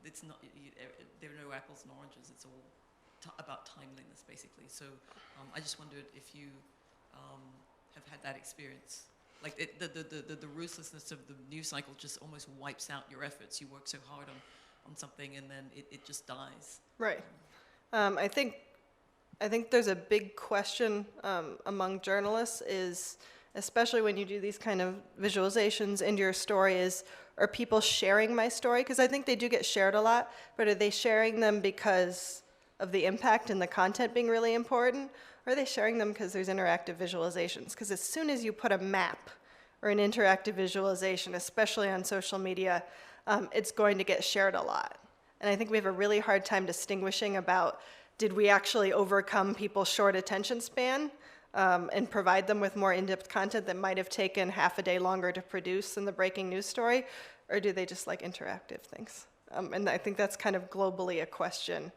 Speaker 6: it's not, there are no apples and oranges, it's all about timeliness, basically. So I just wondered if you have had that experience. Like the ruthlessness of the news cycle just almost wipes out your efforts. You work so hard on something and then it just dies.
Speaker 2: Right. I think there's a big question among journalists is, especially when you do these kind of visualizations into your story, is, are people sharing my story? Because I think they do get shared a lot, but are they sharing them because of the impact and the content being really important? Or are they sharing them because there's interactive visualizations? Because as soon as you put a map or an interactive visualization, especially on social media, it's going to get shared a lot. And I think we have a really hard time distinguishing about, did we actually overcome people's short attention span and provide them with more in-depth content that might have taken half a day longer to produce than the breaking news story? Or do they just like interactive things? And I think that's kind of globally a question.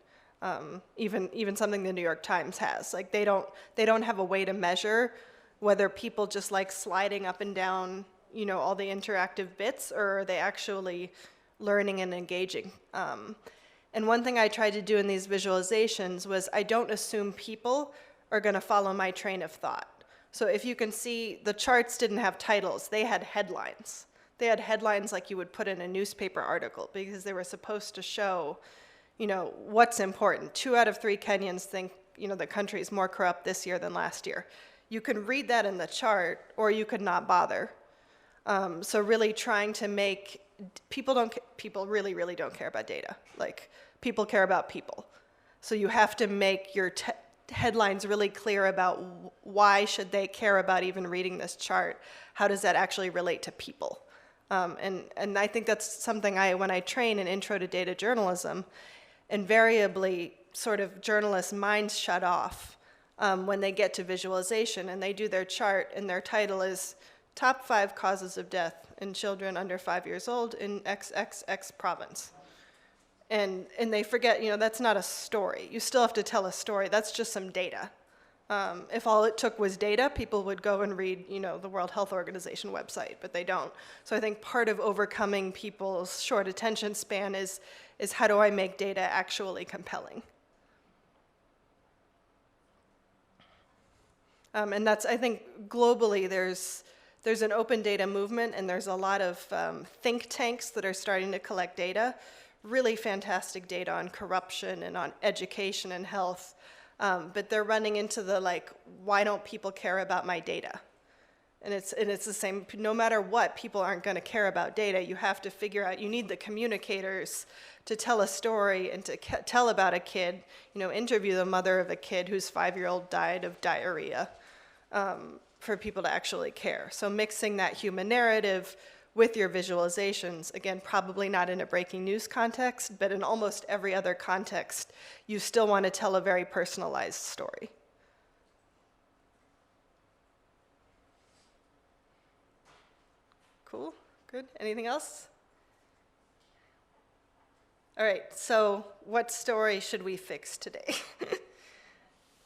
Speaker 2: Even something the New York Times has. Like they don't have a way to measure whether people just like sliding up and down, all the interactive bits, or are they actually learning and engaging. And one thing I tried to do in these visualizations was I don't assume people are going to follow my train of thought. So if you can see, the charts didn't have titles, they had headlines. They had headlines like you would put in a newspaper article because they were supposed to show, what's important. 2 out of 3 Kenyans think, the country is more corrupt this year than last year. You can read that in the chart, or you could not bother. So really trying to make, people really, really don't care about data. Like, people care about people. So you have to make your headlines really clear about why should they care about even reading this chart? How does that actually relate to people? And I think that's something when I train in Intro to Data Journalism, invariably sort of journalists' minds shut off when they get to visualization and they do their chart and their title is Top 5 Causes of Death in Children Under 5 Years Old in XXX Province. And they forget, that's not a story. You still have to tell a story. That's just some data. If all it took was data, people would go and read, the World Health Organization website, but they don't. So I think part of overcoming people's short attention span is how do I make data actually compelling? And that's, I think, globally there's an open data movement, and there's a lot of think tanks that are starting to collect data, really fantastic data on corruption and on education and health. But they're running into the why don't people care about my data? And it's the same, no matter what, people aren't going to care about data. You have to figure out, you need the communicators to tell a story and to tell about a kid, interview the mother of a kid whose 5-year-old died of diarrhea for people to actually care. So mixing that human narrative with your visualizations, again, probably not in a breaking news context, but in almost every other context, you still want to tell a very personalized story. Cool, good. Anything else? All right, so what story should we fix today?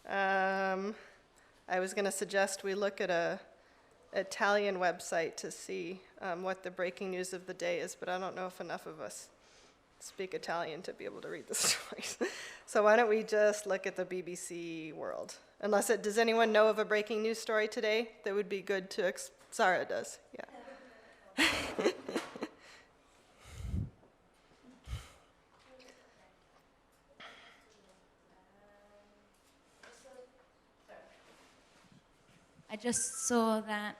Speaker 2: I was going to suggest we look at a Italian website to see what the breaking news of the day is, but I don't know if enough of us speak Italian to be able to read the stories. So why don't we just look at the BBC World? Does anyone know of a breaking news story today that would be good to, Zara does, yeah.
Speaker 1: I just saw that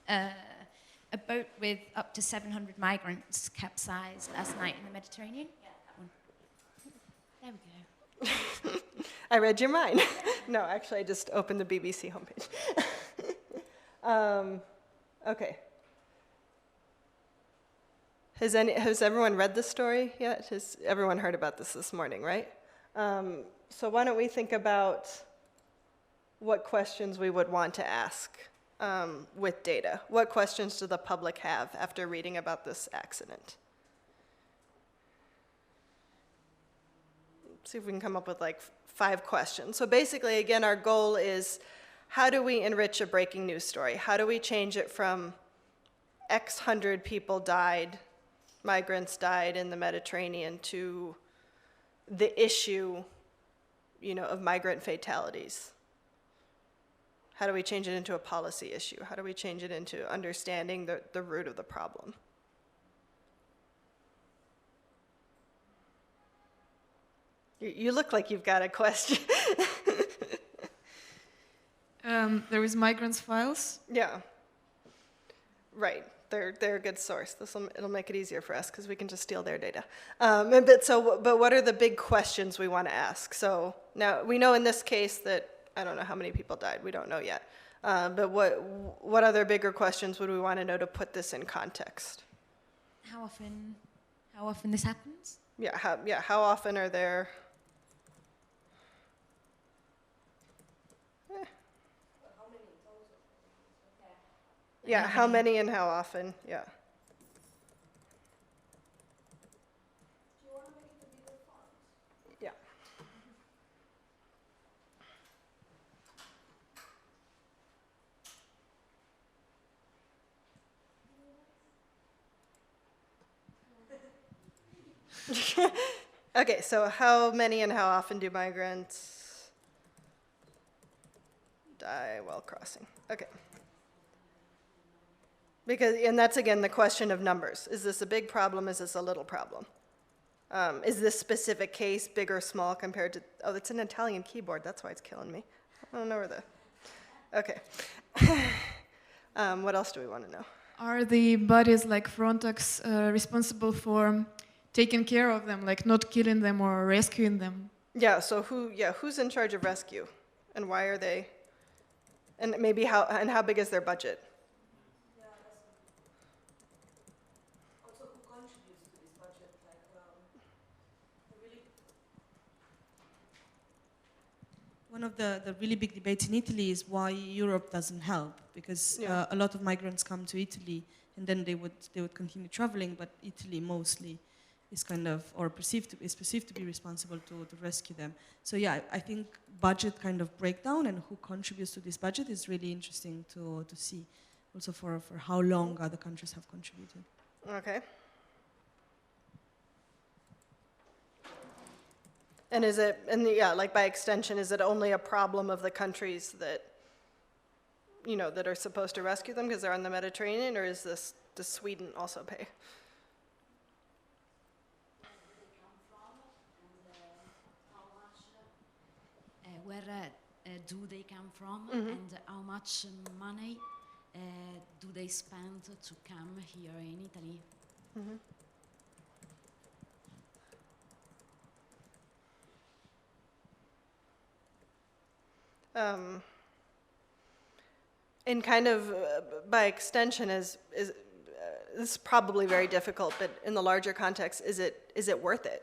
Speaker 1: a boat with up to 700 migrants capsized last night in the Mediterranean. Yeah, that one. There we go.
Speaker 2: I read your mind. No, actually, I just opened the BBC homepage. Okay. Has everyone read this story yet? Has everyone heard about this morning, right? So why don't we think about what questions we would want to ask with data? What questions do the public have after reading about this accident? See if we can come up with like 5 questions. So basically, again, our goal is, how do we enrich a breaking news story? How do we change it from X hundred people died, migrants died in the Mediterranean, to the issue, of migrant fatalities? How do we change it into a policy issue? How do we change it into understanding the root of the problem? You look like you've got a question.
Speaker 7: There is migrants files.
Speaker 2: Yeah. Right. They're a good source. It'll make it easier for us because we can just steal their data. But what are the big questions we want to ask? So now we know in this case that I don't know how many people died. We don't know yet. But what other bigger questions would we want to know to put this in context?
Speaker 1: How often this happens?
Speaker 2: How often are there? Yeah, how many and how often? Yeah. Yeah. Okay, so how many and how often do migrants die while crossing? Okay. And that's, again, the question of numbers. Is this a big problem? Is this a little problem? Is this specific case big or small compared to... Oh, it's an Italian keyboard. That's why it's killing me. I don't know where the... Okay. What else do we want to know?
Speaker 7: Are the bodies like Frontex responsible for taking care of them, like not killing them or rescuing them?
Speaker 2: Yeah, so who's in charge of rescue? And why are they... And maybe how big is their budget?
Speaker 5: One of the really big debates in Italy is why Europe doesn't help, because a lot of migrants come to Italy and then they would continue traveling, but Italy mostly is perceived to be responsible to rescue them. So yeah, I think budget kind of breakdown and who contributes to this budget is really interesting to see, also for how long other countries have contributed.
Speaker 2: Okay. And like by extension, is it only a problem of the countries that, that are supposed to rescue them because they're on the Mediterranean, or does Sweden also pay?
Speaker 8: Where do they come from, and how much money do they spend to come here in Italy?
Speaker 2: Mm-hmm. And kind of by extension this is probably very difficult, but in the larger context, is it worth it?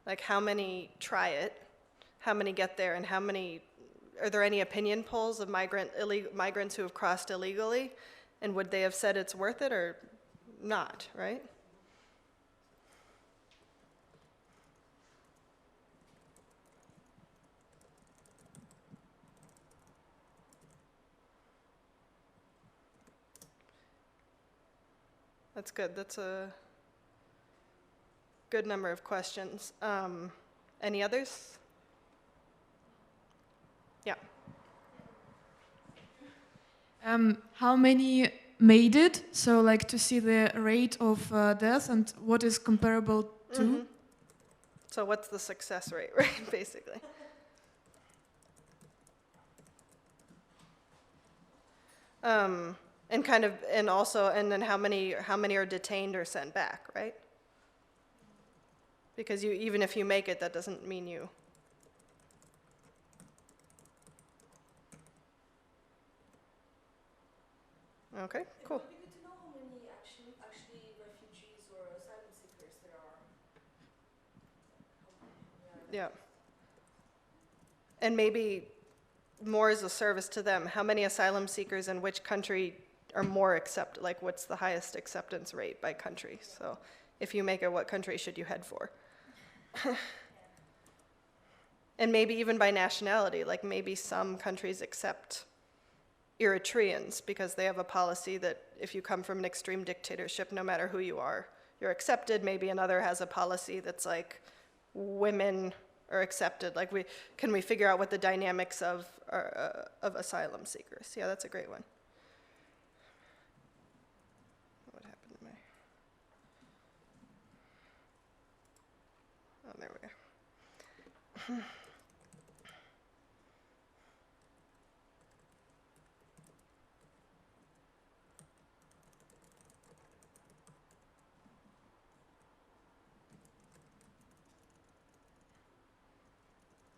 Speaker 2: Like, how many try it? How many get there? And are there any opinion polls of migrants who have crossed illegally? And would they have said it's worth it or not, right? That's good. That's a good number of questions. Any others? Yeah.
Speaker 7: How many made it? So, like, to see the rate of death and what is comparable to?
Speaker 2: Mm-hmm. So what's the success rate, right, basically? And kind of, and also, and then how many are detained or sent back, right? Because even if you make it, that doesn't mean you. Okay, cool.
Speaker 5: It would be good to know how many actually refugees or asylum seekers there are.
Speaker 2: Yeah. And maybe more as a service to them, how many asylum seekers in which country are more accepted? Like, what's the highest acceptance rate by country? So if you make it, what country should you head for? And maybe even by nationality, like maybe some countries accept Eritreans because they have a policy that if you come from an extreme dictatorship, no matter who you are, you're accepted. Maybe another has a policy that's like women are accepted. Like, can we figure out what the dynamics of asylum seekers? Yeah, that's a great one. What happened to my? Oh, there we go.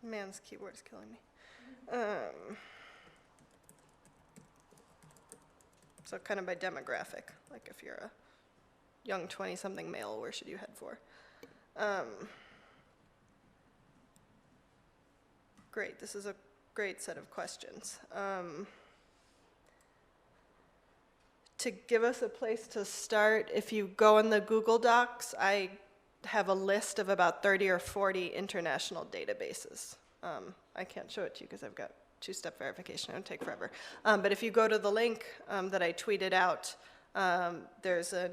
Speaker 2: Man's keyboard is killing me. So kind of by demographic, like if you're a young 20-something male, where should you head for? Great, this is a great set of questions. To give us a place to start, if you go in the Google Docs, I have a list of about 30 or 40 international databases. I can't show it to you because I've got two-step verification. It would take forever. But if you go to the link that I tweeted out, there's a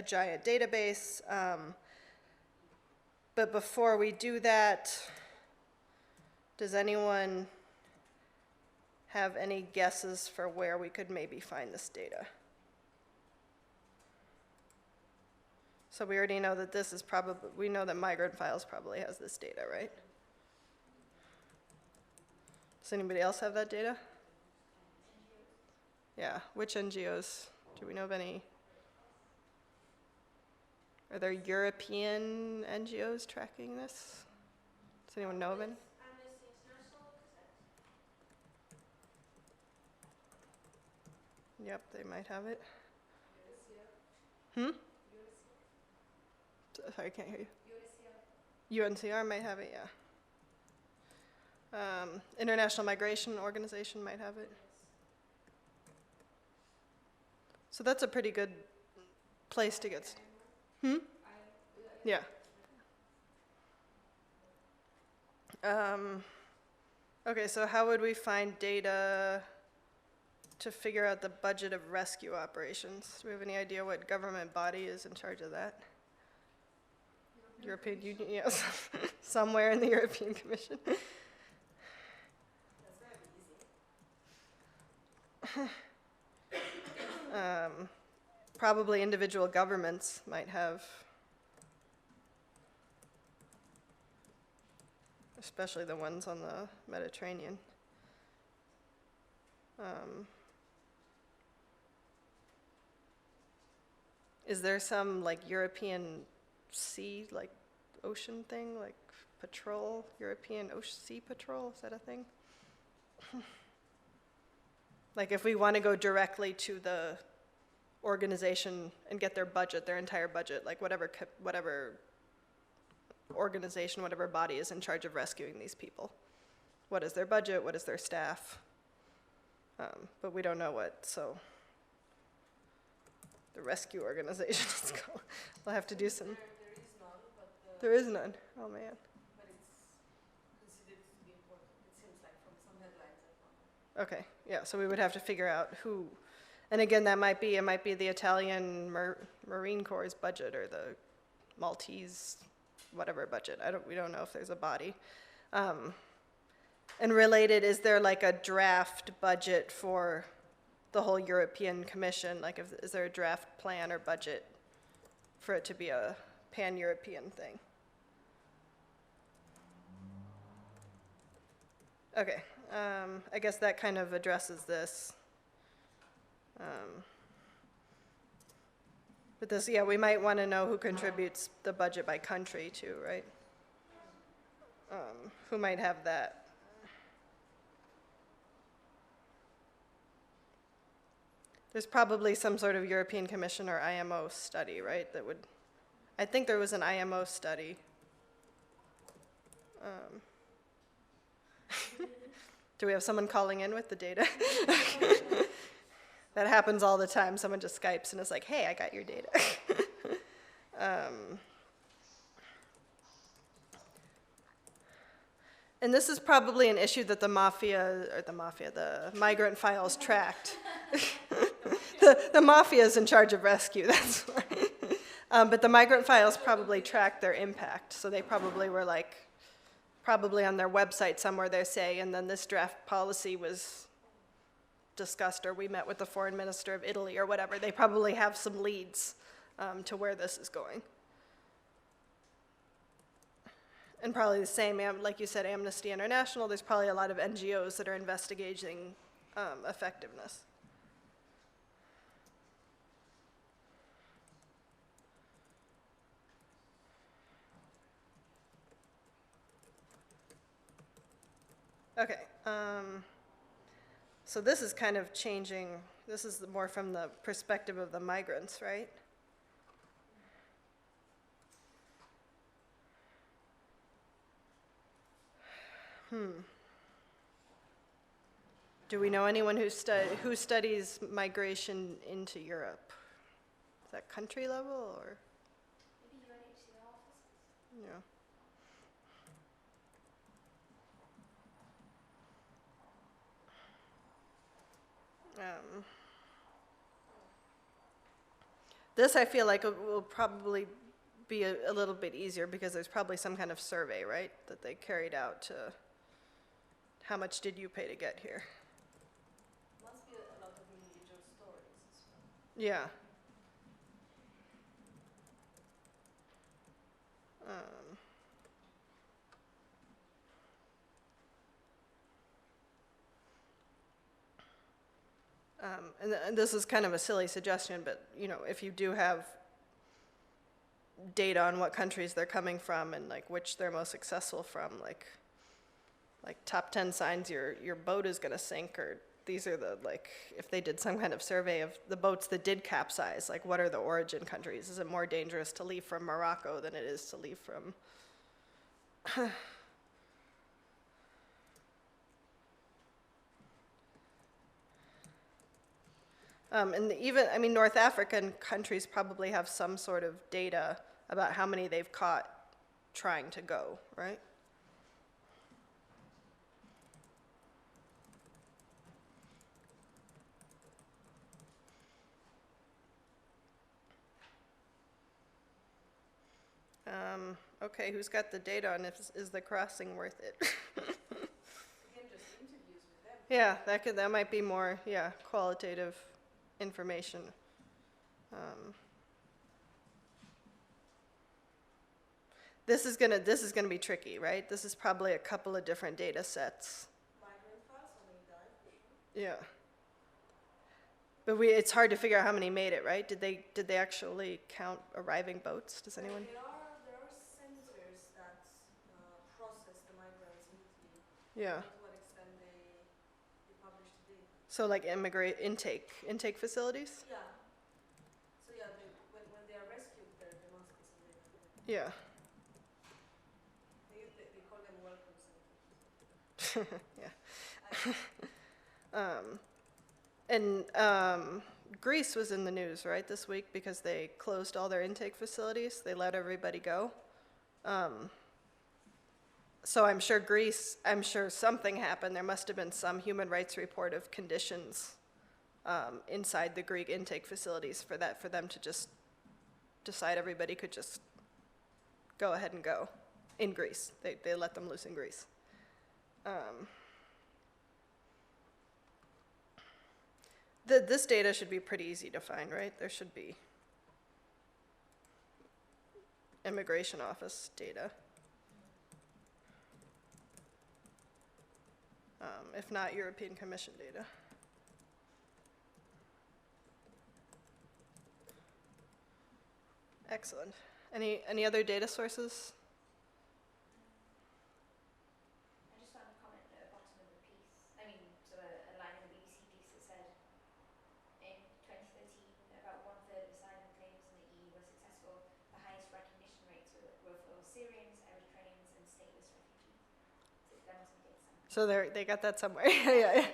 Speaker 2: giant database. But before we do that, does anyone have any guesses for where we could maybe find this data? So we already know that this is probably, we know that Migrant Files probably has this data, right? Does anybody else have that data? Yeah, which NGOs? Do we know of any? Are there European NGOs tracking this? Does anyone know of any? Yep, they might have it. Sorry, I can't hear you. UNCR might have it, yeah. International Migration Organization might have it. So that's a pretty good place to get. Yeah. Okay, so how would we find data to figure out the budget of rescue operations? Do we have any idea what government body is in charge of that? European Union, yes. Somewhere in the European Commission. Probably individual governments might have, especially the ones on the Mediterranean. Is there some like European sea, like ocean thing, like patrol, European Sea Patrol, is that a thing? Like if we want to go directly to the organization and get their budget, their entire budget, like whatever organization, whatever body is in charge of rescuing these people. What is their budget? What is their staff? But we don't know what, so the rescue organization is called. We'll have to do some. There is none. Oh man.
Speaker 5: But it's considered to be important. It seems like from some headlines I found.
Speaker 2: Okay, yeah, so we would have to figure out who, and again, it might be the Italian Marine Corps' budget or the Maltese whatever budget. We don't know if there's a body. And related, is there like a draft budget for the whole European Commission? Like, is there a draft plan or budget for it to be a pan-European thing? Okay, I guess that kind of addresses this. But this, yeah, we might want to know who contributes the budget by country too, right? Who might have that? There's probably some sort of European Commission or IMO study, right? That would, I think there was an IMO study. Do we have someone calling in with the data? That happens all the time. Someone just Skypes and is like, hey, I got your data. And this is probably an issue that the migrant files tracked. The mafia is in charge of rescue, that's why. But the migrant files probably tracked their impact. So they probably were like, probably on their website somewhere they say, and then this draft policy was discussed, or we met with the foreign minister of Italy or whatever. They probably have some leads to where this is going. And probably the same, like you said, Amnesty International, there's probably a lot of NGOs that are investigating effectiveness. Okay, so this is kind of changing, this is more from the perspective of the migrants, right? Do we know anyone who studies migration into Europe? Is that country level or?
Speaker 1: Maybe UNHCR officers?
Speaker 2: Yeah. This I feel like will probably be a little bit easier because there's probably some kind of survey, right, that they carried out to how much did you pay to get here?
Speaker 5: Must be a lot of individual stories as well.
Speaker 2: Yeah. And this is kind of a silly suggestion, but you know, if you do have data on what countries they're coming from and like which they're most successful from, like top 10 signs your boat is going to sink, or these are the, like, if they did some kind of survey of the boats that did capsize, like what are the origin countries? Is it more dangerous to leave from Morocco than it is to leave from and even, I mean, North African countries probably have some sort of data about how many they've caught trying to go, right? Okay, who's got the data on is the crossing worth it?
Speaker 5: Again, just interviews with them.
Speaker 2: Yeah, that might be more, yeah, qualitative information. This is gonna be tricky, right? This is probably a couple of different data sets.
Speaker 5: Migrant files, how many died, for sure.
Speaker 2: Yeah. But it's hard to figure out how many made it, right? Did they actually count arriving boats? Does anyone?
Speaker 5: There are centers that process the migrants weekly.
Speaker 2: Yeah.
Speaker 5: To what extent they publish the data.
Speaker 2: So like intake facilities?
Speaker 5: Yeah. So yeah, when they are rescued, there must be some data.
Speaker 2: Yeah.
Speaker 5: They call them welcome centers.
Speaker 2: Yeah. And Greece was in the news, right, this week because they closed all their intake facilities. They let everybody go. So I'm sure something happened. There must have been some human rights report of conditions inside the Greek intake facilities for them to just decide everybody could just go ahead and go in Greece. They let them loose in Greece. This data should be pretty easy to find, right? There should be immigration office data. If not European Commission data. Excellent. Any other data sources?
Speaker 1: I just found a comment at the bottom of the piece. I mean, so a line in the BBC piece that said, in 2013, about one-third of asylum claims in the EU were successful. The highest recognition rates were for Syrians, Eritreans, and stateless refugees. So there must be data somewhere.
Speaker 2: So they got that somewhere. Yeah.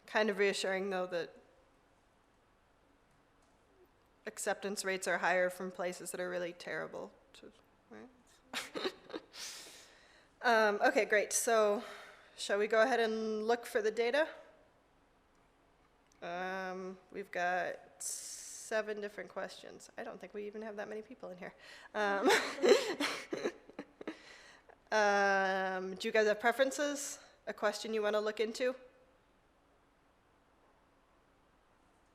Speaker 2: Kind of reassuring, though, that acceptance rates are higher from places that are really terrible. Right? Okay, great. So shall we go ahead and look for the data? We've got 7 different questions. I don't think we even have that many people in here. Do you guys have preferences? A question you want to look into?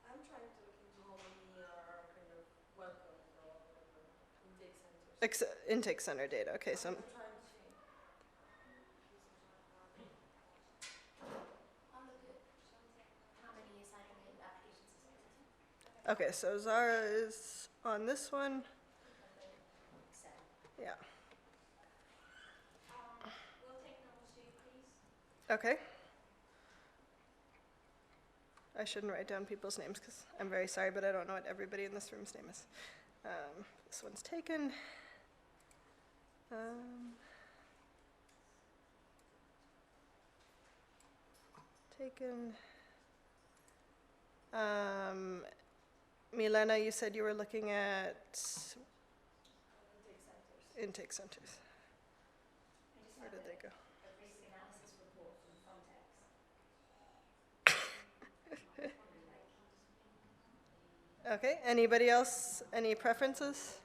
Speaker 5: I'm trying to look into how many are kind of welcome or whatever, intake centers.
Speaker 2: Intake center data. Okay, so
Speaker 5: I'm trying to see.
Speaker 1: I'll look at how many asylum applications is it?
Speaker 2: okay, so Zara is on this one. Yeah.
Speaker 1: We'll take number 2, please.
Speaker 2: Okay. I shouldn't write down people's names because I'm very sorry, but I don't know what everybody in this room's name is. This one's taken. Taken. Milena, you said you were looking at intake centers. Where did they go?
Speaker 1: A risk analysis report from Frontex.
Speaker 2: Okay, anybody else? Any preferences?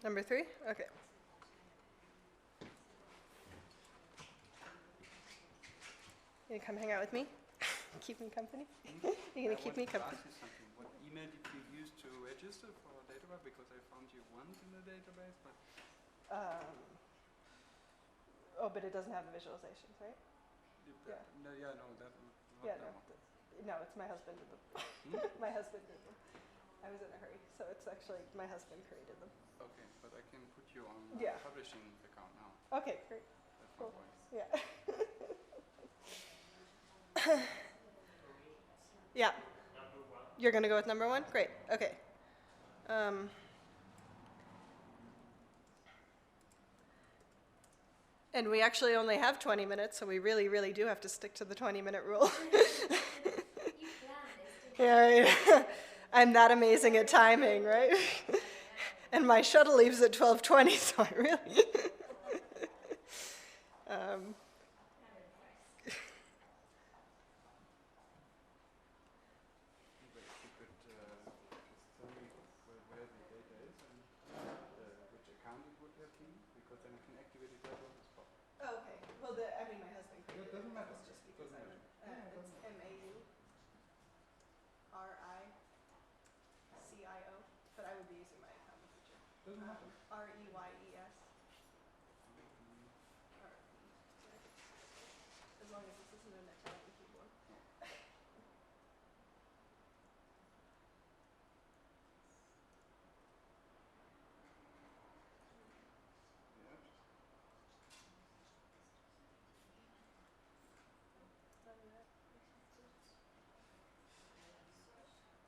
Speaker 2: Number 3? Okay. You gonna come hang out with me? Keep me company? You gonna keep me company?
Speaker 4: What email did you use to register for a database? Because I found you once in the database, but
Speaker 2: Oh, but it doesn't have the visualizations, right? Yeah.
Speaker 4: No, yeah, no, that.
Speaker 2: Yeah, no. No, it's my husband did them. My husband did them. I was in a hurry, so it's actually my husband created them.
Speaker 4: Okay, but I can put you on
Speaker 2: Yeah.
Speaker 4: publishing account now.
Speaker 2: Okay, great.
Speaker 4: That's
Speaker 2: Cool.
Speaker 4: my point.
Speaker 2: Yeah. Yeah. You're gonna go with number 1? Great. Okay. And we actually only have 20 minutes, so we really, really do have to stick to the 20-minute rule. Yeah, right. I'm that amazing at timing, right? And my shuttle leaves at 12:20, so I really.
Speaker 4: But if you could just tell me where the data is and which account it would have been, because then I can activate it right on the spot.
Speaker 2: Oh, okay. Well, I mean, my husband created
Speaker 4: It doesn't
Speaker 2: it.
Speaker 4: matter.
Speaker 2: It's just because
Speaker 4: Doesn't
Speaker 2: I'm.
Speaker 4: matter.
Speaker 2: It's MAURICIO, but I would be using my account in the future.
Speaker 4: Doesn't matter.
Speaker 2: REYES. As long as this isn't an Italian keyboard.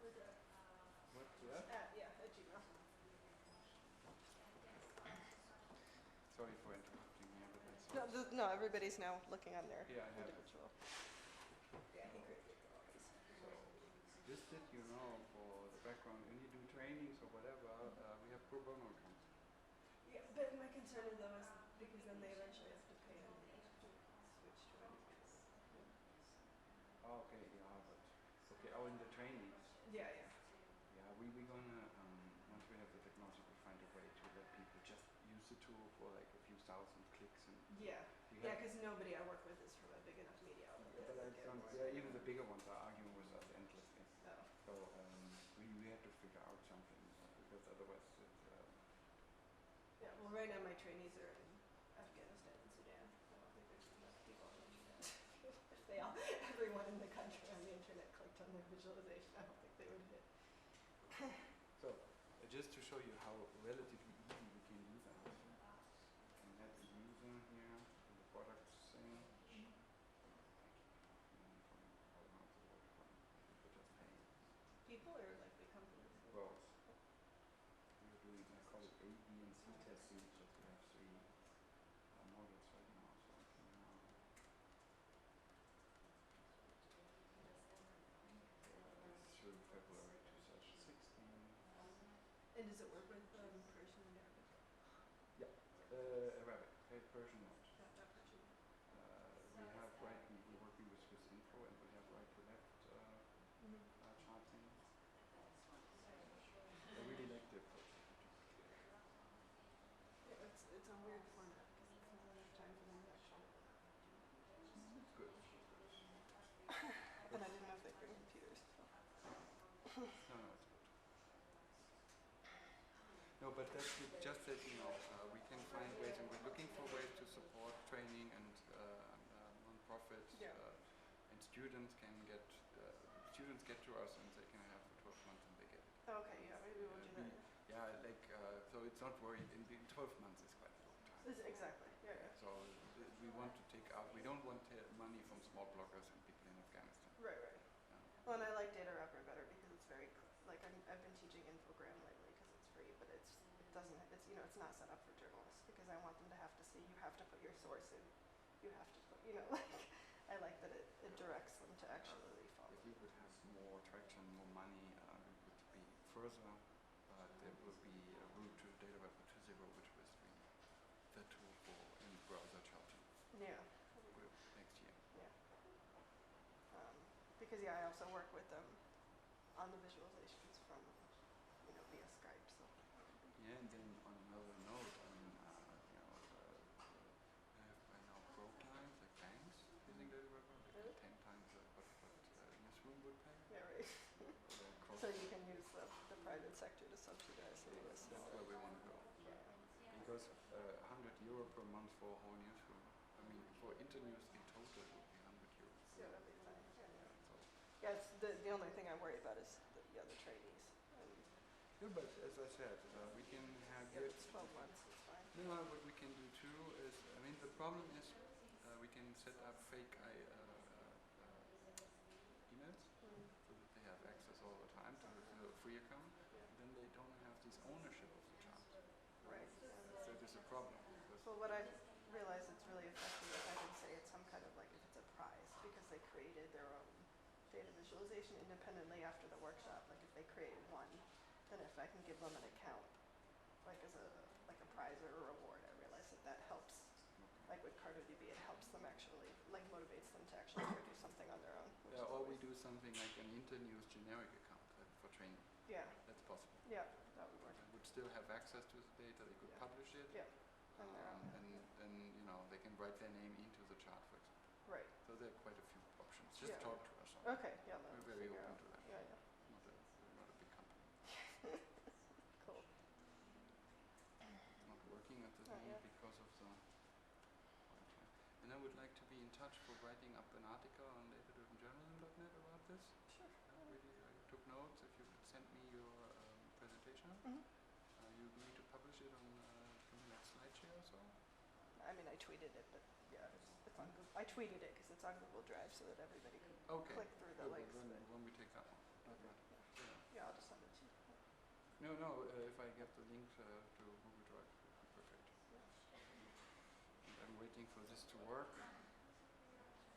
Speaker 4: Yeah. What? Yeah.
Speaker 2: Yeah, at Gmail.
Speaker 4: Sorry for interrupting you, but that's
Speaker 2: No, no, everybody's now looking on their
Speaker 4: Yeah, I have it.
Speaker 2: individual. Yeah, he created all these.
Speaker 4: just that you know, for the background, when you do trainings or whatever, we have pro bono accounts.
Speaker 2: Yeah, but my concern is though is because then they eventually have to pay and they have to switch to anything.
Speaker 4: Oh, okay, yeah, but okay. Oh, in the trainings.
Speaker 2: Yeah, yeah.
Speaker 4: Yeah, we're gonna once we have the technology, we'll find a way to let people just use the tool for like a few thousand clicks and.
Speaker 2: Yeah,
Speaker 4: we
Speaker 2: yeah,
Speaker 4: have-
Speaker 2: because nobody I work with is from a big enough media outlet.
Speaker 4: But
Speaker 2: to
Speaker 4: I
Speaker 2: get
Speaker 4: don't,
Speaker 2: more.
Speaker 4: yeah, even the bigger ones are arguing with us endlessly.
Speaker 2: No.
Speaker 4: So we have to figure out something because otherwise it's.
Speaker 2: Yeah, well, right now my trainees are in visualization. I don't think they would hit.
Speaker 4: So, just to show you how relatively easy we can use that. We can add the user here to the product thing.
Speaker 2: People or like the companies?
Speaker 4: Both. We're doing, I call it A, B, and C testing because we have three models right now. So I can through February 2016.
Speaker 2: And does it work with Persian and Arabic?
Speaker 4: Arabic, Persian not.
Speaker 2: Not Persian.
Speaker 4: We have we're working with Swiss Info and we have right to left charting. I really like the approach.
Speaker 2: Yeah, it's a weird format because it's not enough time for them to actually.
Speaker 4: It's good.
Speaker 2: And I didn't know if they bring computers. So.
Speaker 4: No, it's good. No, but that's just that, we can find ways, and we're looking for ways to support training and non-profits, and students get to us and they can have for 12 months and they get it.
Speaker 2: Okay, yeah, maybe we'll do that.
Speaker 4: So it's not worried, in 12 months is quite a long time.
Speaker 2: Exactly, yeah.
Speaker 4: So we want to take out, we don't want money from small bloggers and people in Afghanistan.
Speaker 2: Right. Well, and I like Data Wrapper better because it's very, I've been teaching Infogram lately because it's free, but it's not set up for journalists because I want them to have to see, you have to put your source in, you have to put, I like that it directs them to actually follow.
Speaker 4: If we would have more traction, more money, it would be further, but there will be a route to Data Wrapper 2.0, which was the tool for in-browser charting.
Speaker 2: Yeah.
Speaker 4: Next year.
Speaker 2: Yeah. Because I also work with them on the visualizations from, via Skype. So.
Speaker 4: Yeah, and then on another note, I have right now pro clients like banks using Data Wrapper. They pay 10 times what Newsroom would pay.
Speaker 2: Yeah, right. So you can use the private sector to subsidize the US.
Speaker 4: That's where we want to go.
Speaker 2: Yeah.
Speaker 4: Because €100 per month for a whole newsroom. I mean, for internews in total it would be €100.
Speaker 2: Yeah, that'd be fine.
Speaker 4: So.
Speaker 2: Yeah, it's the only thing I worry about is the trainees.
Speaker 4: Yeah, but as I said, we can have
Speaker 2: it's 12 months, it's fine.
Speaker 4: No, what we can do too is, the problem is we can set up fake emails so that they have access all the time to a free account. Then they don't have this ownership of the chart.
Speaker 2: Right.
Speaker 4: So there's a problem.
Speaker 2: Well, what I realize it's really effective if I can say it's some kind of if it's a prize because they created their own data visualization independently after the workshop. Like if they create one, then if I can give them an account, as a prize or a reward, I realize that helps. Like with CartoDB, it helps them actually, motivates them to actually go do something on their own.
Speaker 4: Yeah, or we do something like an internews generic account for training.
Speaker 2: Yeah.
Speaker 4: That's possible.
Speaker 2: Yeah, that would work.
Speaker 4: They would still have access to the data, they could publish it.
Speaker 2: Yeah.
Speaker 4: And then, they can write their name into the chart, for example.
Speaker 2: Right.
Speaker 4: So there are quite a few options. Just talk to us.
Speaker 2: Okay, yeah.
Speaker 4: We're very open to that.
Speaker 2: Yeah.
Speaker 4: We're not a big company.
Speaker 2: Cool.
Speaker 4: Not working at this moment because of the... And I would like to be in touch for writing up an article on data-driven-journalism.net about this.
Speaker 2: Sure.
Speaker 4: I took notes. If you could send me your presentation, you need to publish it on something like SlideShare or so?
Speaker 2: I mean, I tweeted it, but it's on Google. I tweeted it because it's on Google Drive so that everybody could click through the links.
Speaker 4: When we take that one.
Speaker 2: Okay. Yeah, I'll just send it to you.
Speaker 4: No, if I get the link to Google Drive, it would be perfect. And I'm waiting for this to work.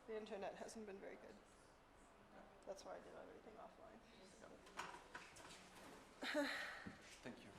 Speaker 2: The internet hasn't been very good. That's why I did everything offline.
Speaker 4: Thank you.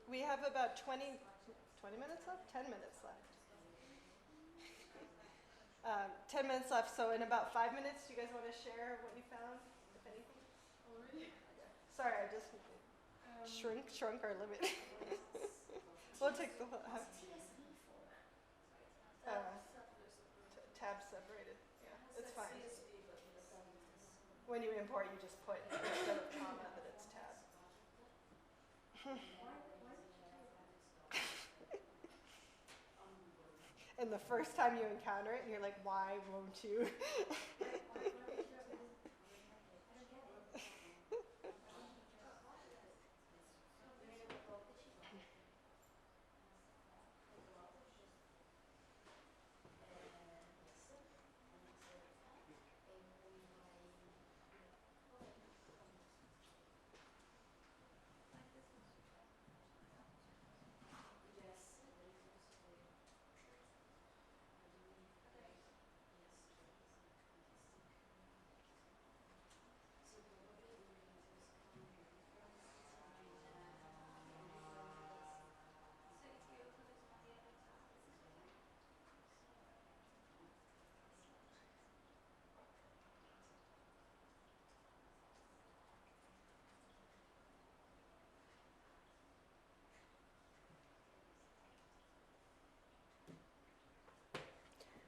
Speaker 2: We have about 20 minutes left? 10 minutes left. 10 minutes left, so in about 5 minutes, do you guys want to share what you found? If shrunk our limit. We'll take the tab separated. Yeah, it's fine. When you import, you just put instead of comma that it's tab. And the first time you encounter it, you're like, why won't you?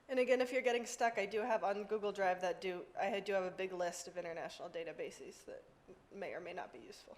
Speaker 2: And again, if you're getting stuck, I do have on Google Drive I do have a big list of international databases that may or may not be useful.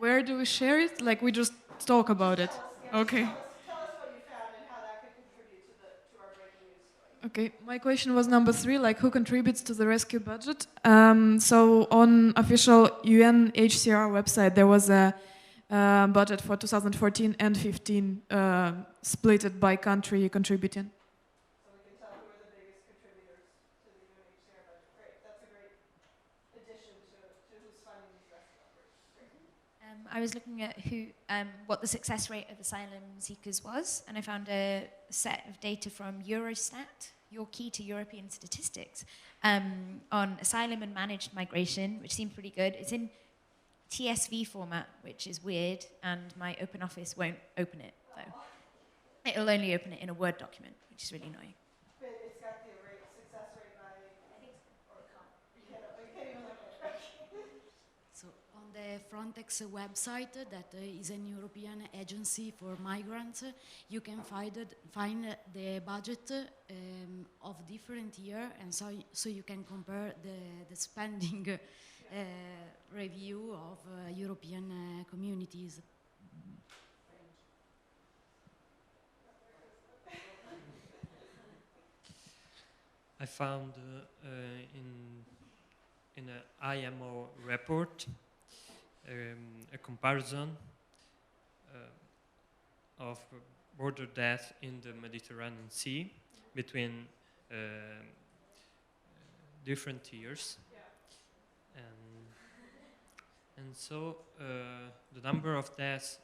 Speaker 7: where do we share it? Like we just talk about it. Okay.
Speaker 2: Tell us what you found and how that could contribute to our breaking news story.
Speaker 7: Okay, my question was number 3, like who contributes to the rescue budget? So on official UNHCR website, there was a budget for 2014 and 15 split it by country contributing.
Speaker 2: So we can tell who are the biggest contributors to the UNHCR budget. Great, that's a great addition to who's funding these rescue operations.
Speaker 1: I was looking at what the success rate of asylum seekers was, and I found a set of data from Eurostat, your key to European statistics, on asylum and managed migration, which seemed pretty good. It's in TSV format, which is weird, and my OpenOffice won't open it, though. It'll only open it in a Word document, which is really annoying.
Speaker 2: But it's got the success rate by, I think, or you can't even look at it.
Speaker 8: So on the Frontex website, that is an European agency for migrants, you can find the budget of different year, and so you can compare the spending review of European communities.
Speaker 9: I found in an IMO report a comparison of border death in the Mediterranean Sea between different years. And so the number of deaths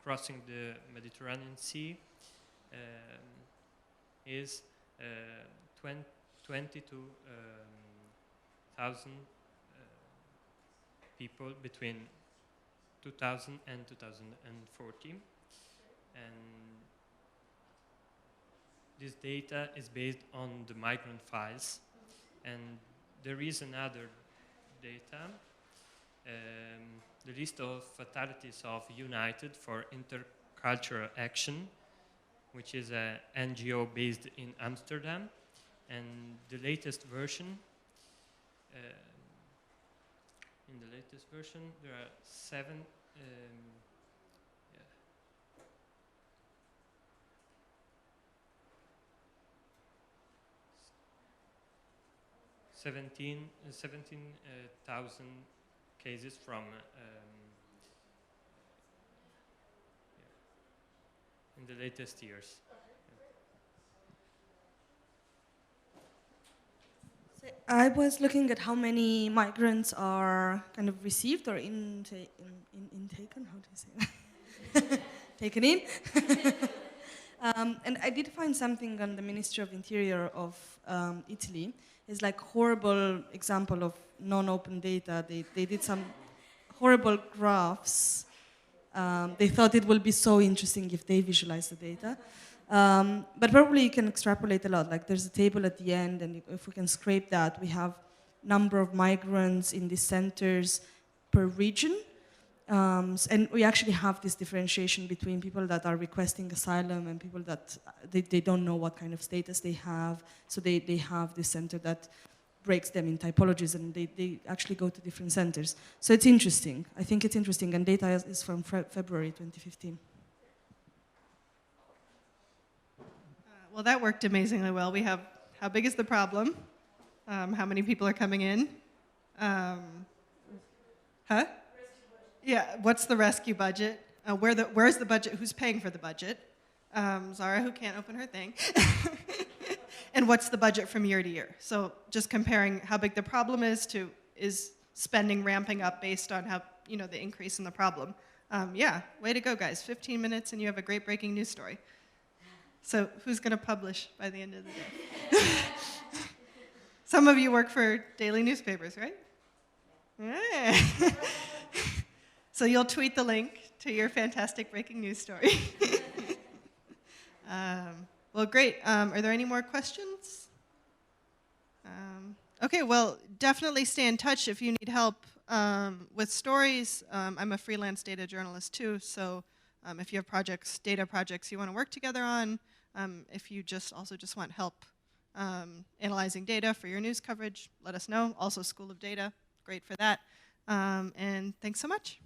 Speaker 9: crossing the Mediterranean Sea is 22,000 people between 2000 and 2014. And this data is based on the migrant files. And there is another data, the list of fatalities of United for Intercultural Action, which is an NGO based in Amsterdam. And the latest version, there are 17,000 cases from in the latest years.
Speaker 5: I was looking at how many migrants are kind of received or taken. How do you say that? Taken in. And I did find something on the Ministry of Interior of Italy. It's like horrible example of non-open data. They did some horrible graphs. They thought it will be so interesting if they visualize the data. But probably you can extrapolate a lot. Like there's a table at the end, and if we can scrape that, we have number of migrants in these centers per region. And we actually have this differentiation between people that are requesting asylum and people that they don't know what kind of status they have. So they have this center that breaks them in typologies, and they actually go to different centers. So it's interesting. I think it's interesting, and data is from February 2015.
Speaker 2: Well, that worked amazingly well. We have how big is the problem? How many people are coming in? Yeah, what's the rescue budget? Where's the budget? Who's paying for the budget? Zara, who can't open her thing. And what's the budget from year to year? So just comparing how big the problem is to is spending ramping up based on how, the increase in the problem. Yeah, way to go, guys. 15 minutes and you have a great breaking news story. So who's going to publish by the end of the day? Some of you work for daily newspapers, right? Yeah. So you'll tweet the link to your fantastic breaking news story. Well, great. Are there any more questions? Okay, well, definitely stay in touch if you need help with stories. I'm a freelance data journalist too, so if you have data projects you want to work together on, if you just want help analyzing data for your news coverage, let us know. Also, School of Data, great for that. And thanks so much.